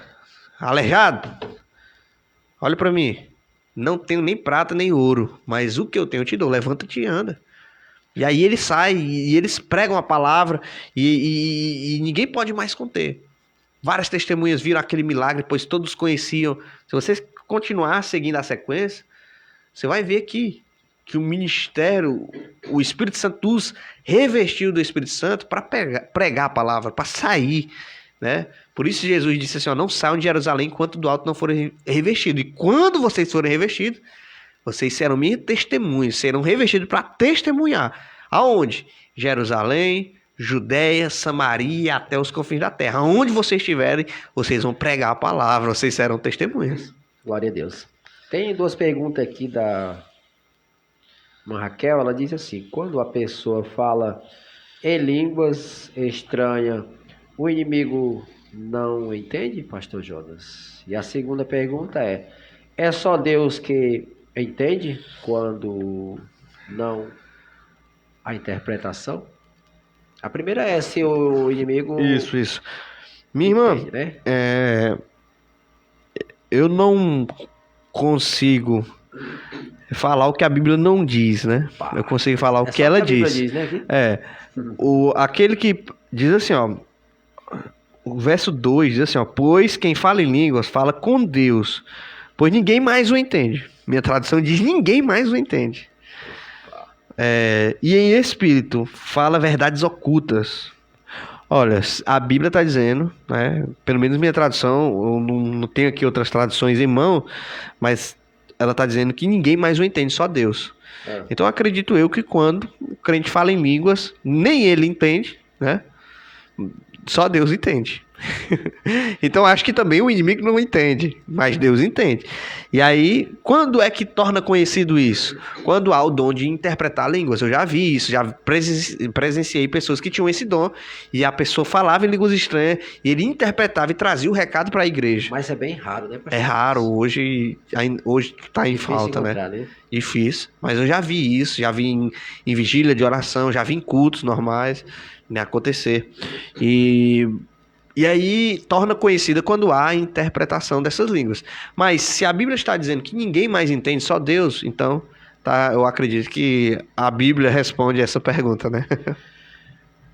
aleijado, olha para mim, não tenho nem prata nem ouro, mas o que eu tenho eu te dou, levanta-te e anda. E aí ele sai e eles pregam a palavra e ninguém pode mais conter. Várias testemunhas viram aquele milagre, pois todos conheciam. Se você continuar seguindo a sequência, você vai ver que o ministério, o Espírito Santo os revestiu do Espírito Santo para pregar a palavra, para sair, né? Por isso Jesus disse assim, ó, não saiam de Jerusalém enquanto do alto não forem revestidos. E quando vocês forem revestidos, vocês serão minhas testemunhas, serão revestidos para testemunhar. Aonde? Jerusalém, Judéia, Samaria, até os confins da terra. Aonde vocês estiverem, vocês vão pregar a palavra, vocês serão testemunhas. Glória a Deus. Tem duas perguntas aqui da uma Raquel, ela diz assim, quando a pessoa fala em línguas estranhas, o inimigo não entende, pastor Jonas? E a segunda pergunta é só Deus que entende quando não a interpretação? A primeira é se o inimigo... Isso. Minha irmã, entende, né? Eu não consigo falar o que a Bíblia não diz, né? Eu consigo falar o que ela diz. Diz, né, aqui? Aquele que diz assim, ó, o verso 2 diz assim, ó, pois quem fala em línguas fala com Deus, pois ninguém mais o entende. Minha tradução diz, ninguém mais o entende. E em espírito fala verdades ocultas. Olha, a Bíblia está dizendo, né? Pelo menos minha tradução, eu não tenho aqui outras traduções em mão, mas ela está dizendo que ninguém mais o entende, só Deus. Então acredito eu que quando o crente fala em línguas, nem ele entende, né? Só Deus entende. Então acho que também o inimigo não entende, mas Deus entende. E aí, quando é que torna conhecido isso? Quando há o dom de interpretar línguas. Eu já vi isso, já presenciei pessoas que tinham esse dom e a pessoa falava em línguas estranhas e ele interpretava e trazia o recado para a igreja. Mas é bem raro, né, pastor? É raro, hoje está em falta, né? Difícil, mas eu já vi isso, já vi em vigília de oração, já vi em cultos normais, né, acontecer. E aí torna conhecida quando há a interpretação dessas línguas. Mas se a Bíblia está dizendo que ninguém mais entende, só Deus, então tá, eu acredito que a Bíblia responde essa pergunta, né?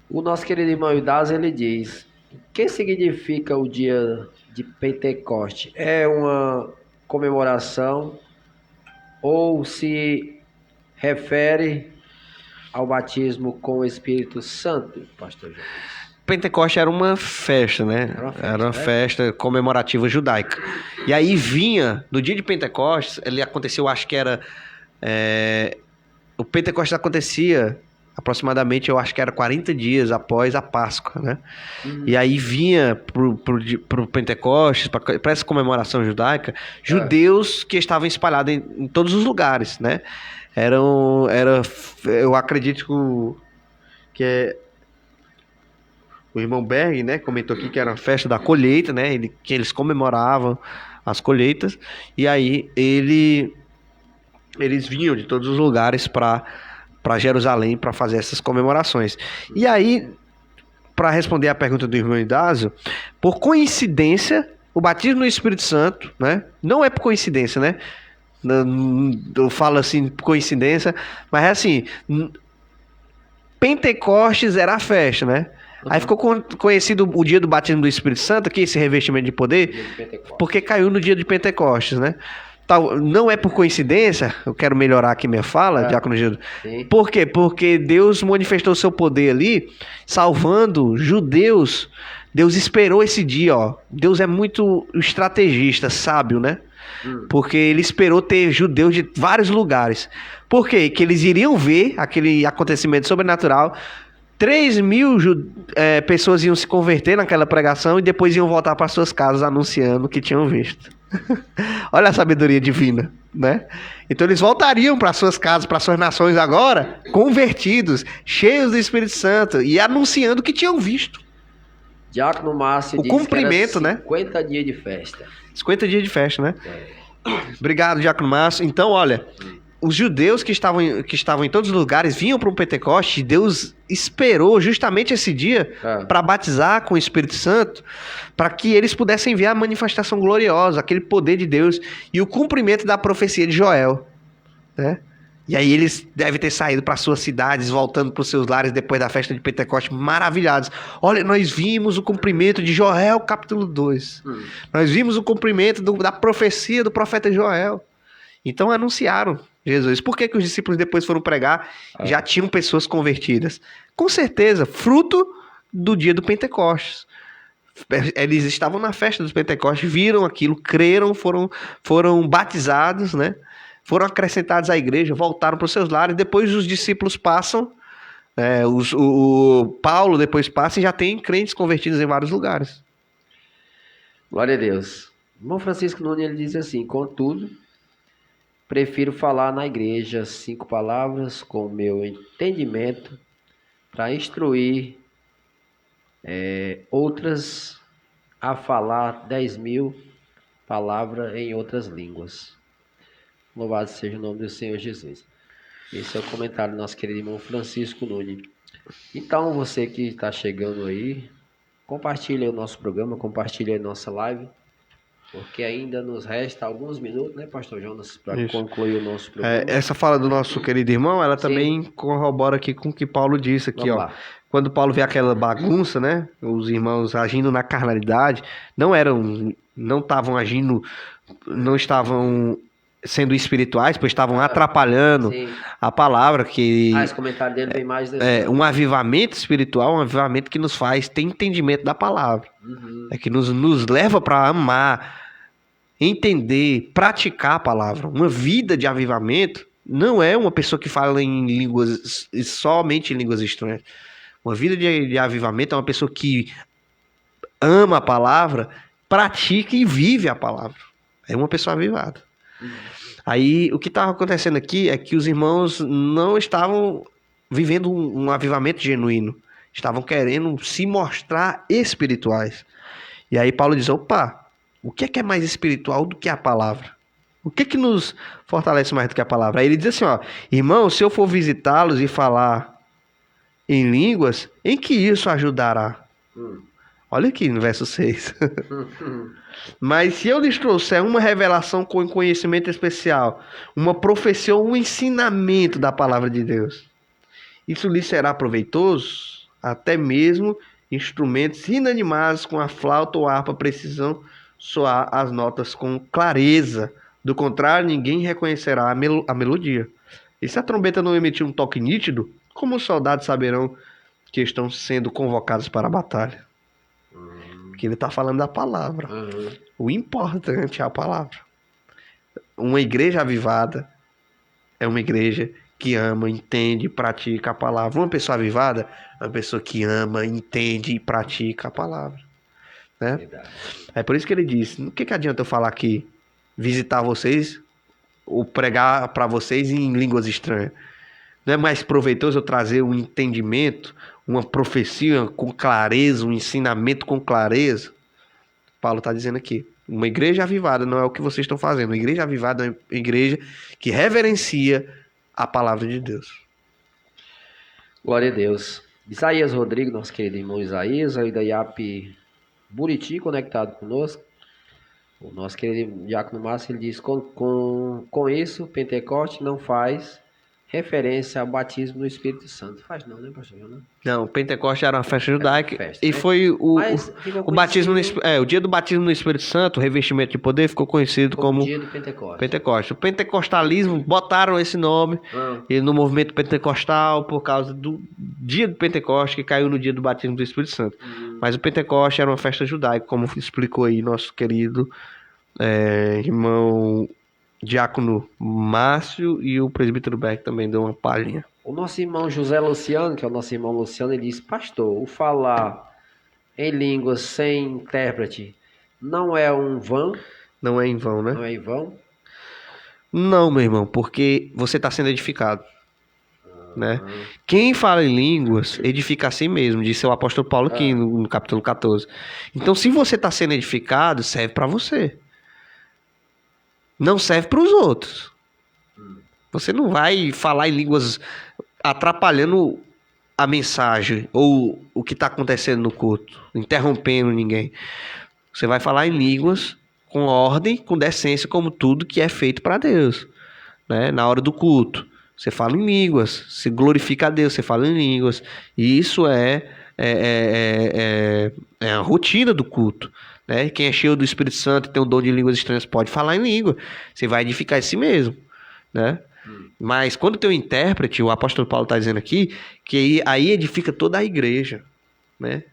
O nosso querido irmão Eudás, ele diz: o que significa o dia de Pentecoste? É uma comemoração ou se refere ao batismo com o Espírito Santo, pastor João? Pentecoste era uma festa, né? Era uma festa comemorativa judaica. E aí vinha, no dia de Pentecostes, ele aconteceu, acho que era... o Pentecostes acontecia aproximadamente, eu acho que era 40 dias após a Páscoa, né? E aí vinha pro Pentecostes, para essa comemoração judaica, judeus que estavam espalhados em todos os lugares, né? Eu acredito que o irmão Berg, né, comentou aqui que era a festa da colheita, né, que eles comemoravam as colheitas, e aí eles vinham de todos os lugares para Jerusalém para fazer essas comemorações. E aí, para responder a pergunta do irmão Idásio, por coincidência, o batismo no Espírito Santo, né, não é por coincidência, né, eu falo assim, por coincidência, mas é assim, Pentecostes era a festa, né? Aí ficou conhecido o dia do batismo do Espírito Santo, que esse revestimento de poder, porque caiu no dia de Pentecostes, né? Não é por coincidência, eu quero melhorar aqui minha fala, Diácono Gildo. Por quê? Porque Deus manifestou o seu poder ali, salvando judeus. Deus esperou esse dia, ó. Deus é muito estrategista, sábio, né? Porque ele esperou ter judeus de vários lugares. Por quê? Que eles iriam ver aquele acontecimento sobrenatural. 3.000 pessoas iam se converter naquela pregação e depois iam voltar para suas casas anunciando o que tinham visto. Olha a sabedoria divina, né? Então eles voltariam para suas casas, para suas nações agora, convertidos, cheios do Espírito Santo e anunciando o que tinham visto. Diácono Márcio o cumprimento, que era 50 dias de festa. 50 dias de festa, né? Obrigado, Diácono Márcio. Então, olha, os judeus que estavam em todos os lugares vinham para um Pentecoste e Deus esperou justamente esse dia para batizar com o Espírito Santo, para que eles pudessem ver a manifestação gloriosa, aquele poder de Deus e o cumprimento da profecia de Joel, né? E aí eles devem ter saído para suas cidades, voltando para os seus lares depois da festa de Pentecostes, maravilhados. Olha, nós vimos o cumprimento de Joel, capítulo 2. Nós vimos o cumprimento da profecia do profeta Joel. Então anunciaram Jesus. Por que os discípulos depois foram pregar? Já tinham pessoas convertidas. Com certeza, fruto do dia do Pentecostes. Eles estavam na festa dos Pentecostes, viram aquilo, creram, foram batizados, né? Foram acrescentados à igreja, voltaram para os seus lares. Depois os discípulos passam, o Paulo depois passa e já tem crentes convertidos em vários lugares. Glória a Deus. O irmão Francisco Nunes, ele diz assim: contudo, prefiro falar na igreja 5 palavras com o meu entendimento para instruir outras a falar 10.000 palavras em outras línguas. Louvado seja o nome do Senhor Jesus. Esse é o comentário do nosso querido irmão Francisco Nunes. Então, você que está chegando aí, compartilhe o nosso programa, compartilhe a nossa live, porque ainda nos resta alguns minutos, né, pastor Jonas, para concluir o nosso programa. Essa fala do nosso querido irmão, ela também corrobora aqui com o que Paulo disse aqui, ó. Quando Paulo vê aquela bagunça, né, os irmãos agindo na carnalidade, não estavam agindo, não estavam sendo espirituais, pois estavam atrapalhando a palavra que... esse comentário dele vem mais... um avivamento espiritual, um avivamento que nos faz ter entendimento da palavra. Que nos leva para amar, entender, praticar a palavra. Uma vida de avivamento não é uma pessoa que fala em línguas, somente em línguas estranhas. Uma vida de avivamento é uma pessoa que ama a palavra, pratica e vive a palavra. É uma pessoa avivada. Aí o que estava acontecendo aqui é que os irmãos não estavam vivendo um avivamento genuíno, estavam querendo se mostrar espirituais. E aí Paulo diz: opa, o que é mais espiritual do que a palavra? O que nos fortalece mais do que a palavra? Aí ele diz assim, ó: irmão, se eu for visitá-los e falar em línguas, em que isso ajudará? Olha aqui no verso 6. Mas se eu lhes trouxer uma revelação com conhecimento especial, uma profecia ou um ensinamento da palavra de Deus, isso lhes será proveitoso? Até mesmo instrumentos inanimados com a flauta ou a harpa precisam soar as notas com clareza. Do contrário, ninguém reconhecerá a melodia. E se a trombeta não emitir um toque nítido, como os soldados saberão que estão sendo convocados para a batalha? Porque ele está falando da palavra. O importante é a palavra. Uma igreja avivada é uma igreja que ama, entende e pratica a palavra. Uma pessoa avivada é uma pessoa que ama, entende e pratica a palavra. Né? Verdade. É por isso que ele disse: o que adianta eu falar aqui, visitar vocês ou pregar para vocês em línguas estranhas? Não é mais proveitoso eu trazer um entendimento, uma profecia com clareza, um ensinamento com clareza? Paulo está dizendo aqui. Uma igreja avivada não é o que vocês estão fazendo. Uma igreja avivada é uma igreja que reverencia a palavra de Deus. Glória a Deus. Isaías Rodrigo, nosso querido irmão Isaías, aí da IAP Buriti, conectado conosco. O nosso querido Diácono Márcio, ele diz: com isso, Pentecoste não faz referência ao batismo no Espírito Santo. Faz não, né, pastor Jonas? Não, o Pentecoste era uma festa judaica festa, e né? foi Ficou o batismo conhecido o dia do batismo no Espírito Santo, o revestimento de poder, ficou conhecido como dia do Pentecoste. Pentecoste. O pentecostalismo botaram esse nome e no movimento pentecostal por causa do dia do Pentecoste, que caiu no dia do batismo do Espírito Santo. Mas o Pentecoste era uma festa judaica, como explicou aí nosso querido irmão Diácono Márcio, e o presbítero Beck também deu uma palhinha. O nosso irmão José Luciano, que é o nosso irmão Luciano, ele diz: pastor, o falar em línguas sem intérprete não é um vão? Não é em vão, né? Não é em vão? Não, meu irmão, porque você está sendo edificado. Né? Quem fala em línguas edifica a si mesmo, disse o apóstolo Paulo aqui no capítulo 14. Então, se você está sendo edificado, serve para você. Não serve para os outros. Você não vai falar em línguas atrapalhando a mensagem ou o que está acontecendo no culto, interrompendo ninguém. Você vai falar em línguas com ordem, com decência, como tudo que é feito para Deus, né? Na hora do culto, você fala em línguas, se glorifica a Deus, você fala em línguas. E isso é a rotina do culto. Né? Quem é cheio do Espírito Santo e tem o dom de línguas estranhas pode falar em língua. Você vai edificar em si mesmo. Né? Mas quando tem um intérprete, o apóstolo Paulo está dizendo aqui, que aí edifica toda a igreja. Né?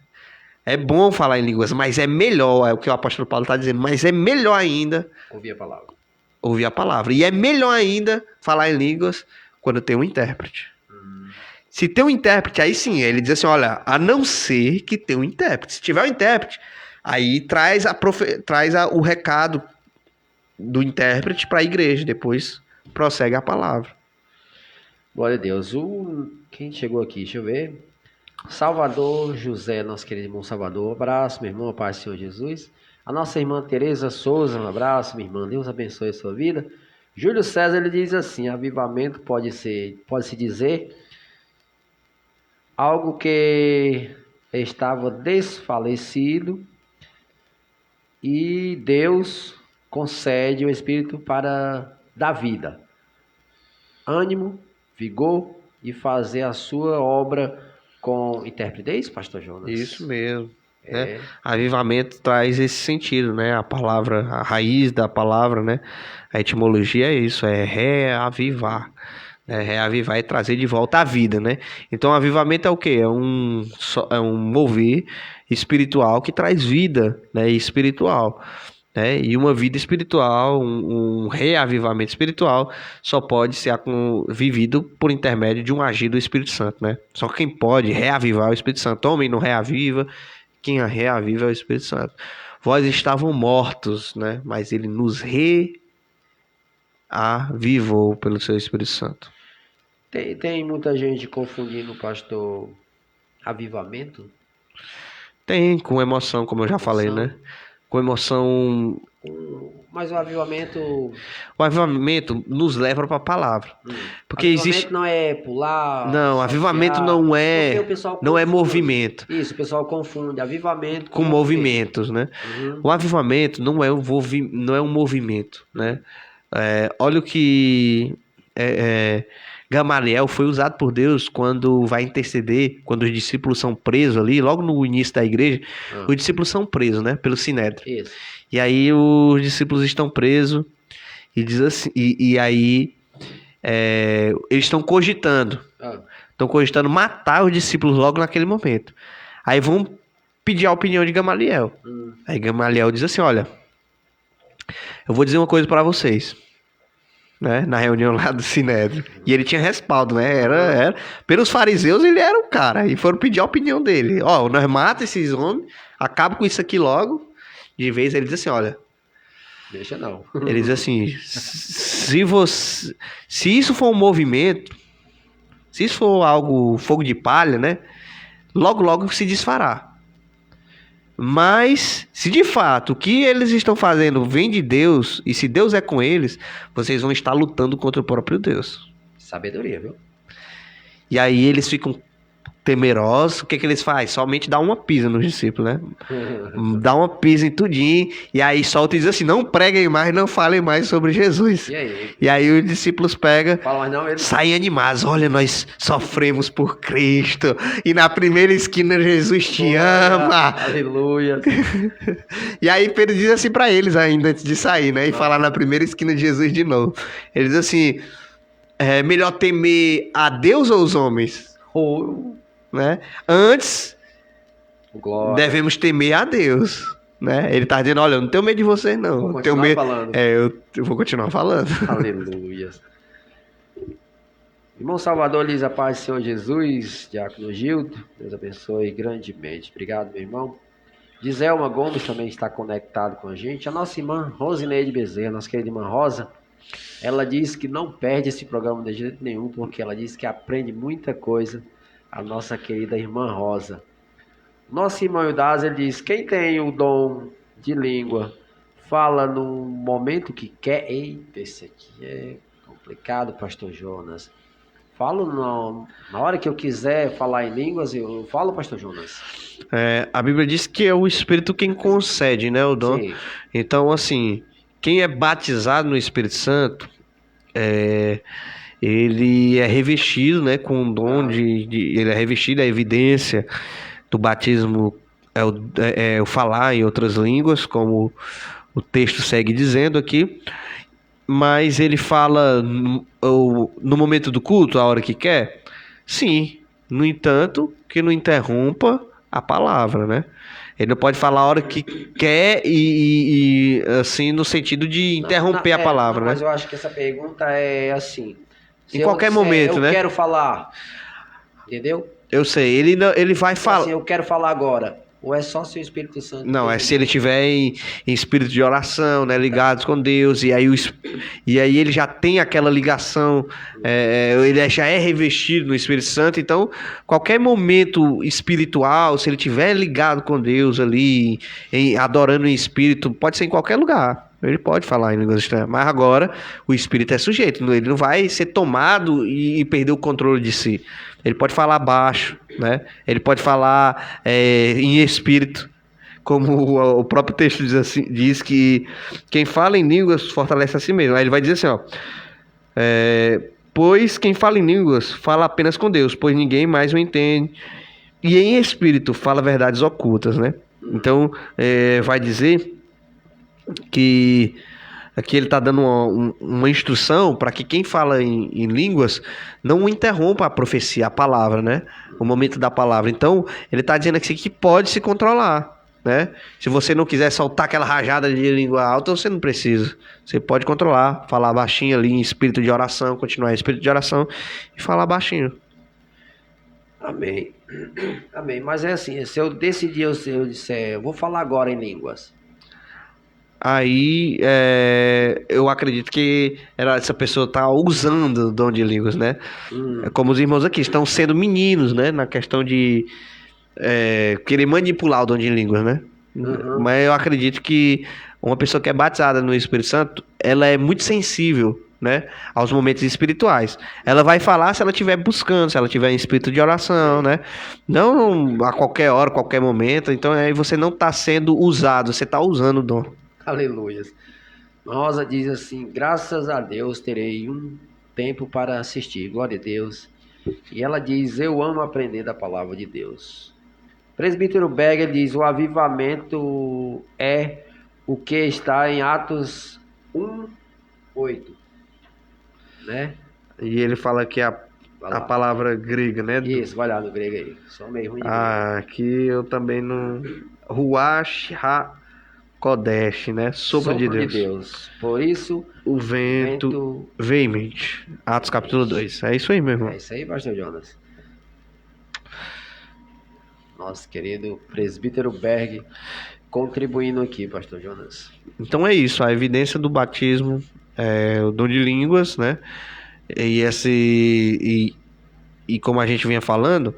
É bom falar em línguas, mas é melhor, é o que o apóstolo Paulo está dizendo, mas é melhor ainda ouvir a palavra. Ouvir a palavra. E é melhor ainda falar em línguas quando tem um intérprete. Se tem um intérprete, aí sim, ele diz assim: olha, a não ser que tenha um intérprete. Se tiver um intérprete, aí traz o recado do intérprete para a igreja, depois prossegue a palavra. Glória a Deus. Quem chegou aqui, deixa eu ver. Salvador José, nosso querido irmão Salvador. Um abraço, meu irmão, a paz do Senhor Jesus. A nossa irmã Tereza Souza, um abraço, minha irmã. Deus abençoe a sua vida. Júlio César, ele diz assim: avivamento pode-se dizer algo que estava desfalecido e Deus concede o Espírito para dar vida, ânimo, vigor e fazer a sua obra com intérprete, pastor Jonas? Isso mesmo. Né? Avivamento traz esse sentido, né? A palavra, a raiz da palavra, né? A etimologia é isso, é reavivar. Reavivar e trazer de volta a vida, né? Então, avivamento é o quê? É um mover espiritual que traz vida, né? Espiritual. Né? E uma vida espiritual, um reavivamento espiritual só pode ser vivido por intermédio de um agir do Espírito Santo, né? Só quem pode reavivar é o Espírito Santo. Homem não reaviva, quem a reaviva é o Espírito Santo. Vós estavam mortos, né? Mas ele nos reavivou pelo seu Espírito Santo. Tem muita gente confundindo, pastor, avivamento? Tem, com emoção, como eu já falei, né? Com emoção Mas o avivamento... O avivamento nos leva para a palavra. Porque avivamento existe... não é pular... Não, avivamento saltear, não porque é, o pessoal não é confunde. movimento Isso, o pessoal confunde avivamento com movimentos, né? Uhum. O avivamento não é não é um movimento, né? Olha o que Gamaliel foi usado por Deus quando vai interceder, quando os discípulos são presos ali, logo no início da igreja, os discípulos são presos, né? Pelo Sinédrio. Isso. E aí os discípulos estão presos e diz assim, e aí eles estão cogitando. Estão cogitando matar os discípulos logo naquele momento. Aí vão pedir a opinião de Gamaliel. Aí Gamaliel diz assim, olha, eu vou dizer uma coisa para vocês. Né? Na reunião lá do Sinédrio. E ele tinha respaldo, né? Era, pelos fariseus ele era o cara. E foram pedir a opinião dele. Ó, nós matamos esses homens, acaba com isso aqui logo. De vez ele diz assim, olha... Deixa não. Ele diz assim, se isso for um movimento, se isso for algo, fogo de palha, né? Logo, logo se desfará. Mas, se de fato o que eles estão fazendo vem de Deus, e se Deus é com eles, vocês vão estar lutando contra o próprio Deus. Sabedoria, viu? E aí eles ficam temerosos. O que eles fazem? Somente dá uma pisa nos discípulos, né? Dá uma pisa em tudinho, e aí solta e diz assim, não preguem mais, não falem mais sobre Jesus. E aí os discípulos pegam, eles... saem animados, olha, nós sofremos por Cristo, e na primeira esquina Jesus te ama. Aleluia. E aí Pedro diz assim pra eles ainda, antes de sair, né? E falar na primeira esquina de Jesus de novo. Ele diz assim, é melhor temer a Deus ou os homens? Né? Antes, devemos temer a Deus, né? Ele tá dizendo, olha, eu não tenho medo de vocês, não. Vou tenho medo. Falando. Eu vou continuar falando. Aleluia. Irmão Salvador, lhes a paz do Senhor Jesus, Diácono Gildo, Deus abençoe grandemente. Obrigado, meu irmão. Giselma Gomes também está conectado com a gente. A nossa irmã Rosineide Bezerra, nossa querida irmã Rosa, ela diz que não perde esse programa de jeito nenhum, porque ela diz que aprende muita coisa. A nossa querida irmã Rosa. Nosso irmão Eudaz, ele diz, quem tem o dom de língua, fala no momento que quer. Eita, esse aqui é complicado, pastor Jonas. Falo na hora que eu quiser falar em línguas, eu falo, pastor Jonas. A Bíblia diz que é o Espírito quem concede, né, o dom. Sim. Então, assim, quem é batizado no Espírito Santo, ele é revestido, né, com o dom ele é revestido, a evidência do batismo é o falar em outras línguas, como o texto segue dizendo aqui, mas ele fala no momento do culto, a hora que quer? Sim, no entanto, que não interrompa a palavra, né? Ele não pode falar a hora que quer e assim, no sentido de interromper a palavra, né? Mas eu acho que essa pergunta é assim... Em qualquer momento, né? Eu quero falar, entendeu? Eu sei, ele vai falar... Assim, eu quero falar agora. Ou é só se o Espírito Santo... Não, é se ele estiver em espírito de oração, né, ligados com Deus, e aí ele já tem aquela ligação, ele já é revestido no Espírito Santo, então qualquer momento espiritual, se ele estiver ligado com Deus ali, adorando em espírito, pode ser em qualquer lugar. Ele pode falar em línguas estranhas, mas agora o espírito é sujeito, ele não vai ser tomado e perder o controle de si. Ele pode falar baixo, né? Ele pode falar em espírito, como o próprio texto diz que quem fala em línguas fortalece a si mesmo. Aí ele vai dizer assim, ó, pois quem fala em línguas fala apenas com Deus, pois ninguém mais o entende. E em espírito fala verdades ocultas, né? Então vai dizer que aqui ele está dando uma instrução para que quem fala em línguas não interrompa a profecia, a palavra, né? O momento da palavra. Então, ele está dizendo aqui que pode se controlar, né? Se você não quiser soltar aquela rajada de língua alta, você não precisa. Você pode controlar, falar baixinho ali em espírito de oração, continuar em espírito de oração e falar baixinho. Amém. Amém. Mas é assim, se eu decidir, eu disser, eu vou falar agora em línguas. Aí eu acredito que essa pessoa está usando o dom de línguas, né? Como os irmãos aqui estão sendo meninos, né? Na questão de querer manipular o dom de línguas, né? Mas eu acredito que Uma pessoa que é batizada no Espírito Santo, ela é muito sensível, né, aos momentos espirituais. Ela vai falar se ela estiver buscando, se ela tiver em espírito de oração, né? Não a qualquer hora, qualquer momento. Então aí você não está sendo usado, você está usando o dom. Aleluia. Rosa diz assim: graças a Deus terei um tempo para assistir. Glória a Deus. E ela diz: eu amo aprender da palavra de Deus. Presbítero Berger diz: o avivamento é o que está em Atos 1:8, né? E ele fala que a palavra grega, né? Isso, vai lá no grego aí. Só meio ruim de aqui eu também não. Ruach HaKodesh, né? Sopro de Deus. Por isso, o vento veemente. Atos capítulo 2. É isso aí, meu irmão. É isso aí, pastor Jonas. Nosso querido presbítero Berg contribuindo aqui, pastor Jonas. Então é isso, a evidência do batismo é o dom de línguas, né? E como a gente vinha falando,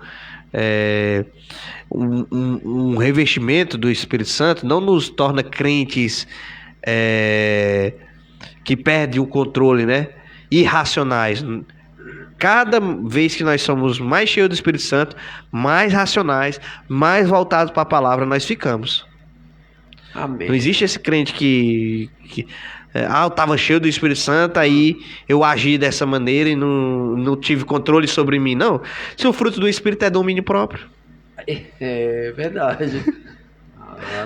um revestimento do Espírito Santo não nos torna crentes que perdem o controle, né? Irracionais. Cada vez que nós somos mais cheios do Espírito Santo, mais racionais, mais voltados para a palavra nós ficamos. Amém. Não existe esse crente que eu estava cheio do Espírito Santo, aí eu agi dessa maneira e não tive controle sobre mim. Não. Se o fruto do Espírito é domínio próprio. É verdade.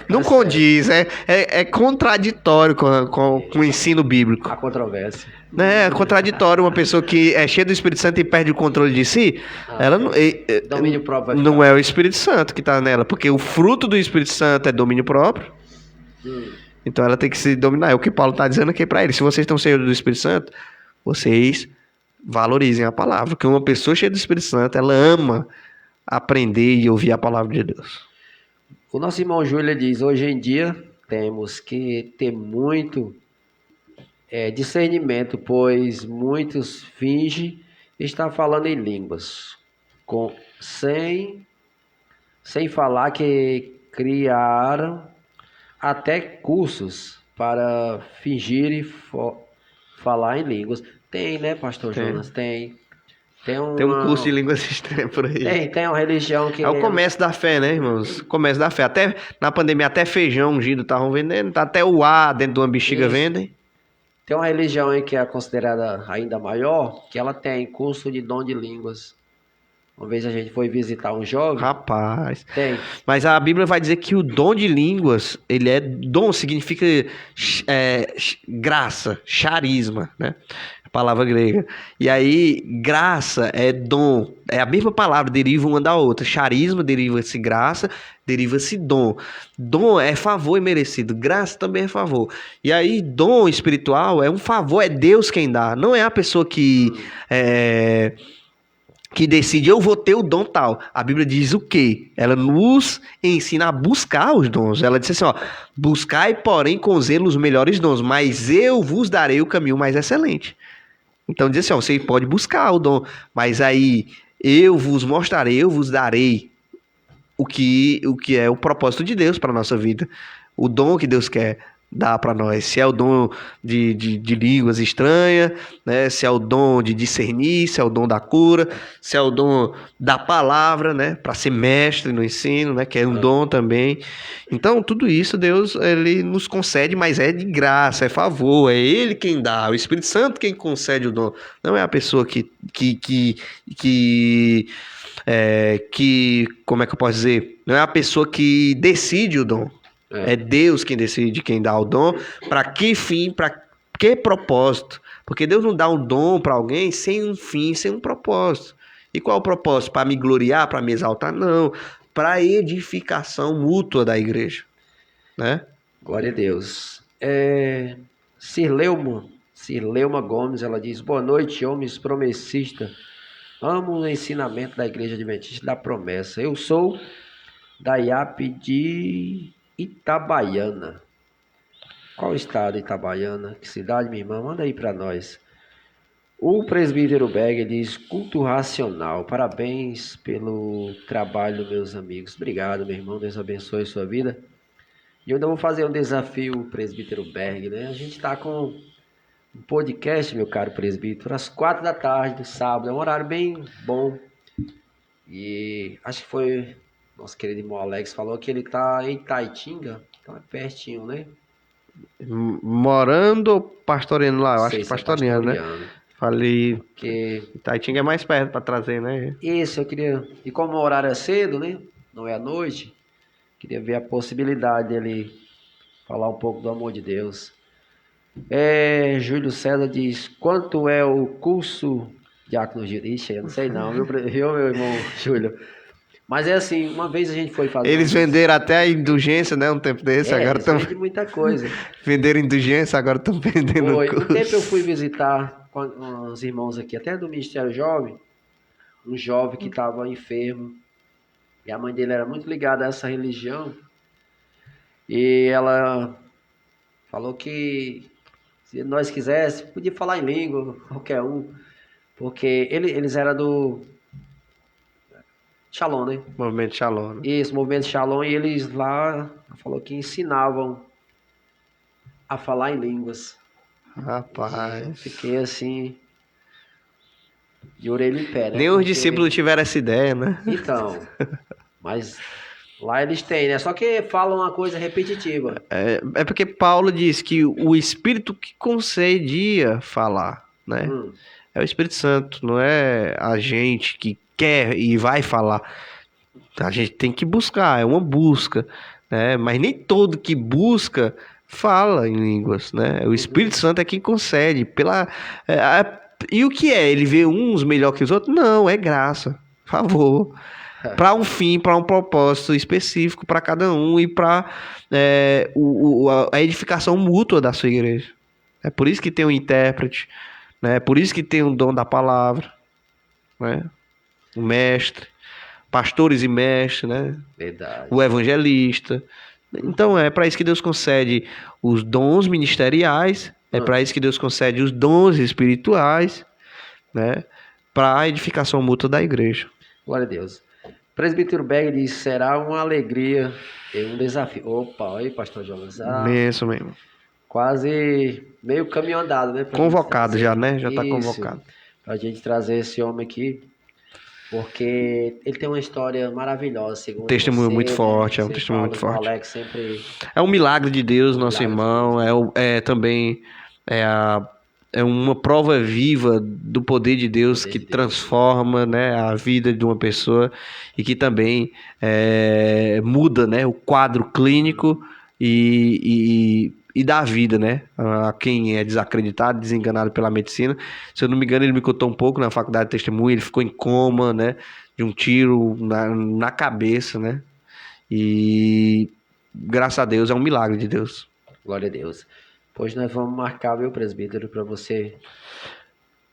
Não condiz, é contraditório com o ensino bíblico. A controvérsia. É contraditório uma pessoa que é cheia do Espírito Santo e perde o controle de si. Ela não, domínio próprio não é o Espírito Santo que está nela, porque o fruto do Espírito Santo é domínio próprio. Então ela tem que se dominar. É o que Paulo está dizendo aqui para ele. Se vocês estão cheios do Espírito Santo, vocês valorizem a palavra. Porque uma pessoa cheia do Espírito Santo, ela ama aprender e ouvir a palavra de Deus. O nosso irmão Júlio diz: hoje em dia temos que ter muito discernimento, pois muitos fingem estar falando em línguas, sem falar que criaram até cursos para fingir e falar em línguas. Tem, né, pastor Jonas? Tem um curso de línguas estranhas por aí. Tem uma religião que... É o comércio da fé, né, irmãos? Comércio da fé. Até na pandemia, até feijão ungido estavam vendendo. Até o ar dentro de uma bexiga vendem. Tem uma religião aí que é considerada ainda maior, que ela tem curso de dom de línguas. Uma vez a gente foi visitar um jovem. Rapaz. Tem. Mas a Bíblia vai dizer que o dom de línguas, ele é dom, significa graça, charisma, né? A palavra grega. E aí, graça é dom. É a mesma palavra, deriva uma da outra. Charisma deriva-se graça, deriva-se dom. Dom é favor imerecido, graça também é favor. E aí, dom espiritual é um favor, é Deus quem dá. Não é a pessoa que decide, eu vou ter o dom tal. A Bíblia diz o quê? Ela nos ensina a buscar os dons. Ela diz assim, ó, buscai, porém, com zelo os melhores dons, mas eu vos darei o caminho mais excelente. Então diz assim, ó, você pode buscar o dom, mas aí eu vos mostrarei, eu vos darei o que é o propósito de Deus para a nossa vida. O dom que Deus quer dar para nós, se é o dom de línguas estranhas, né? Se é o dom de discernir, se é o dom da cura, se é o dom da palavra, né? Para ser mestre no ensino, né? Que é um dom também. Então tudo isso Deus ele nos concede, mas é de graça, é favor, é Ele quem dá, o Espírito Santo quem concede o dom, não é a pessoa que como é que eu posso dizer? Não é a pessoa que decide o dom. É Deus quem decide quem dá o dom, para que fim, para que propósito. Porque Deus não dá um dom para alguém sem um fim, sem um propósito. E qual é o propósito? Para me gloriar, para me exaltar? Não. Para edificação mútua da igreja. Né? Glória a Deus. Cirleuma Gomes, ela diz: boa noite, homens promessistas. Amo o ensinamento da Igreja Adventista da Promessa. Eu sou da IAP de Itabaiana. Qual estado Itabaiana? Que cidade, minha irmã? Manda aí para nós. O presbítero Berger diz: culto racional. Parabéns pelo trabalho, meus amigos. Obrigado, meu irmão. Deus abençoe a sua vida. E eu ainda vou fazer um desafio, presbítero Berg, né? A gente está com um podcast, meu caro presbítero, às 4 da tarde do sábado. É um horário bem bom. E acho que foi nosso querido irmão Alex falou que ele tá em Taitinga, então é pertinho, né? Morando ou pastoreando lá? Eu Não acho sei que se é pastoreando, né? pastoreando. Falei, Porque Itaitinga é mais perto pra trazer, né? isso eu queria. E como o horário é cedo, né? Não é à noite, queria ver a possibilidade dele falar um pouco do amor de Deus. Júlio César diz: quanto é o curso Diácono Gil? Ixi, eu não sei não, meu irmão Júlio. Mas é assim, uma vez a gente foi fazer. Eles venderam até a indulgência, né? Um tempo desse, agora eles estão. vendem muita coisa. Venderam indulgência, agora estão vendendo Foi. curso. Um tempo eu fui visitar com os irmãos aqui, até do Ministério Jovem, um jovem que estava enfermo. E a mãe dele era muito ligada a essa religião. E ela falou que se nós quiséssemos, podia falar em língua, qualquer um. Porque eles eram do Shalom, né? Movimento Shalom, né? Isso, movimento Shalom. E eles lá, falou que ensinavam a falar em línguas. Eu Rapaz. fiquei assim, de orelha em pé, né? Nem os Porque- discípulos tiveram essa ideia, né? Então, mas lá eles têm, né? Só que falam uma coisa repetitiva. É porque Paulo diz que o Espírito que concedia falar, né? É o Espírito Santo, não é a gente que quer e vai falar. A gente tem que buscar, é uma busca, né? Mas nem todo que busca fala em línguas, né? O Espírito Santo é quem concede. E o que é? Ele vê uns melhor que os outros? Não, é graça, favor. Para um fim, para um propósito específico para cada um e para a edificação mútua da sua igreja. É por isso que tem um intérprete, né? É por isso que tem um dom da palavra, né? O mestre, pastores e mestres, né? Verdade. O evangelista. Então é para isso que Deus concede os dons ministeriais, é para isso que Deus concede os dons espirituais, né? Para a edificação mútua da igreja. Glória a Deus. Presbítero Berg diz: será uma alegria e um desafio. Opa, aí, pastor Jonas. Isso mesmo. Quase meio caminho andado, né? Convocado já, né? Já está convocado. Para a gente trazer esse homem aqui, porque ele tem uma história maravilhosa, segundo Testemunho você, muito né? forte, é um Você testemunho fala muito que o forte. Alex sempre... É um milagre de Deus, nosso milagre de irmão. Também uma prova viva do poder de Deus Poder que de Deus. transforma, né, a vida de uma pessoa e que também muda, né, o quadro clínico e dá vida, né, a quem é desacreditado, desenganado pela medicina. Se eu não me engano, ele me contou um pouco na faculdade de testemunho, ele ficou em coma, né, de um tiro na cabeça, né, e graças a Deus é um milagre de Deus. Glória a Deus. Pois nós vamos marcar, meu presbítero, para você.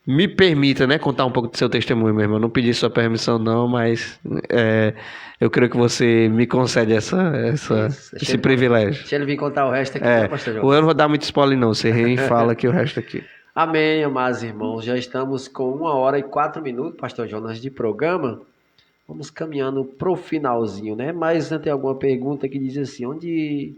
Me permita, né, contar um pouco do seu testemunho, meu irmão. Não pedi sua permissão, não, mas eu creio que você me concede esse privilégio. Deixa ele vir contar o resto aqui, né, pastor João? Eu não vou dar muito spoiler, não. Você fala aqui o resto aqui. Amém, amados irmãos. Já estamos com 1h04, pastor Jonas, de programa. Vamos caminhando pro finalzinho, né? Mas tem alguma pergunta que diz assim, onde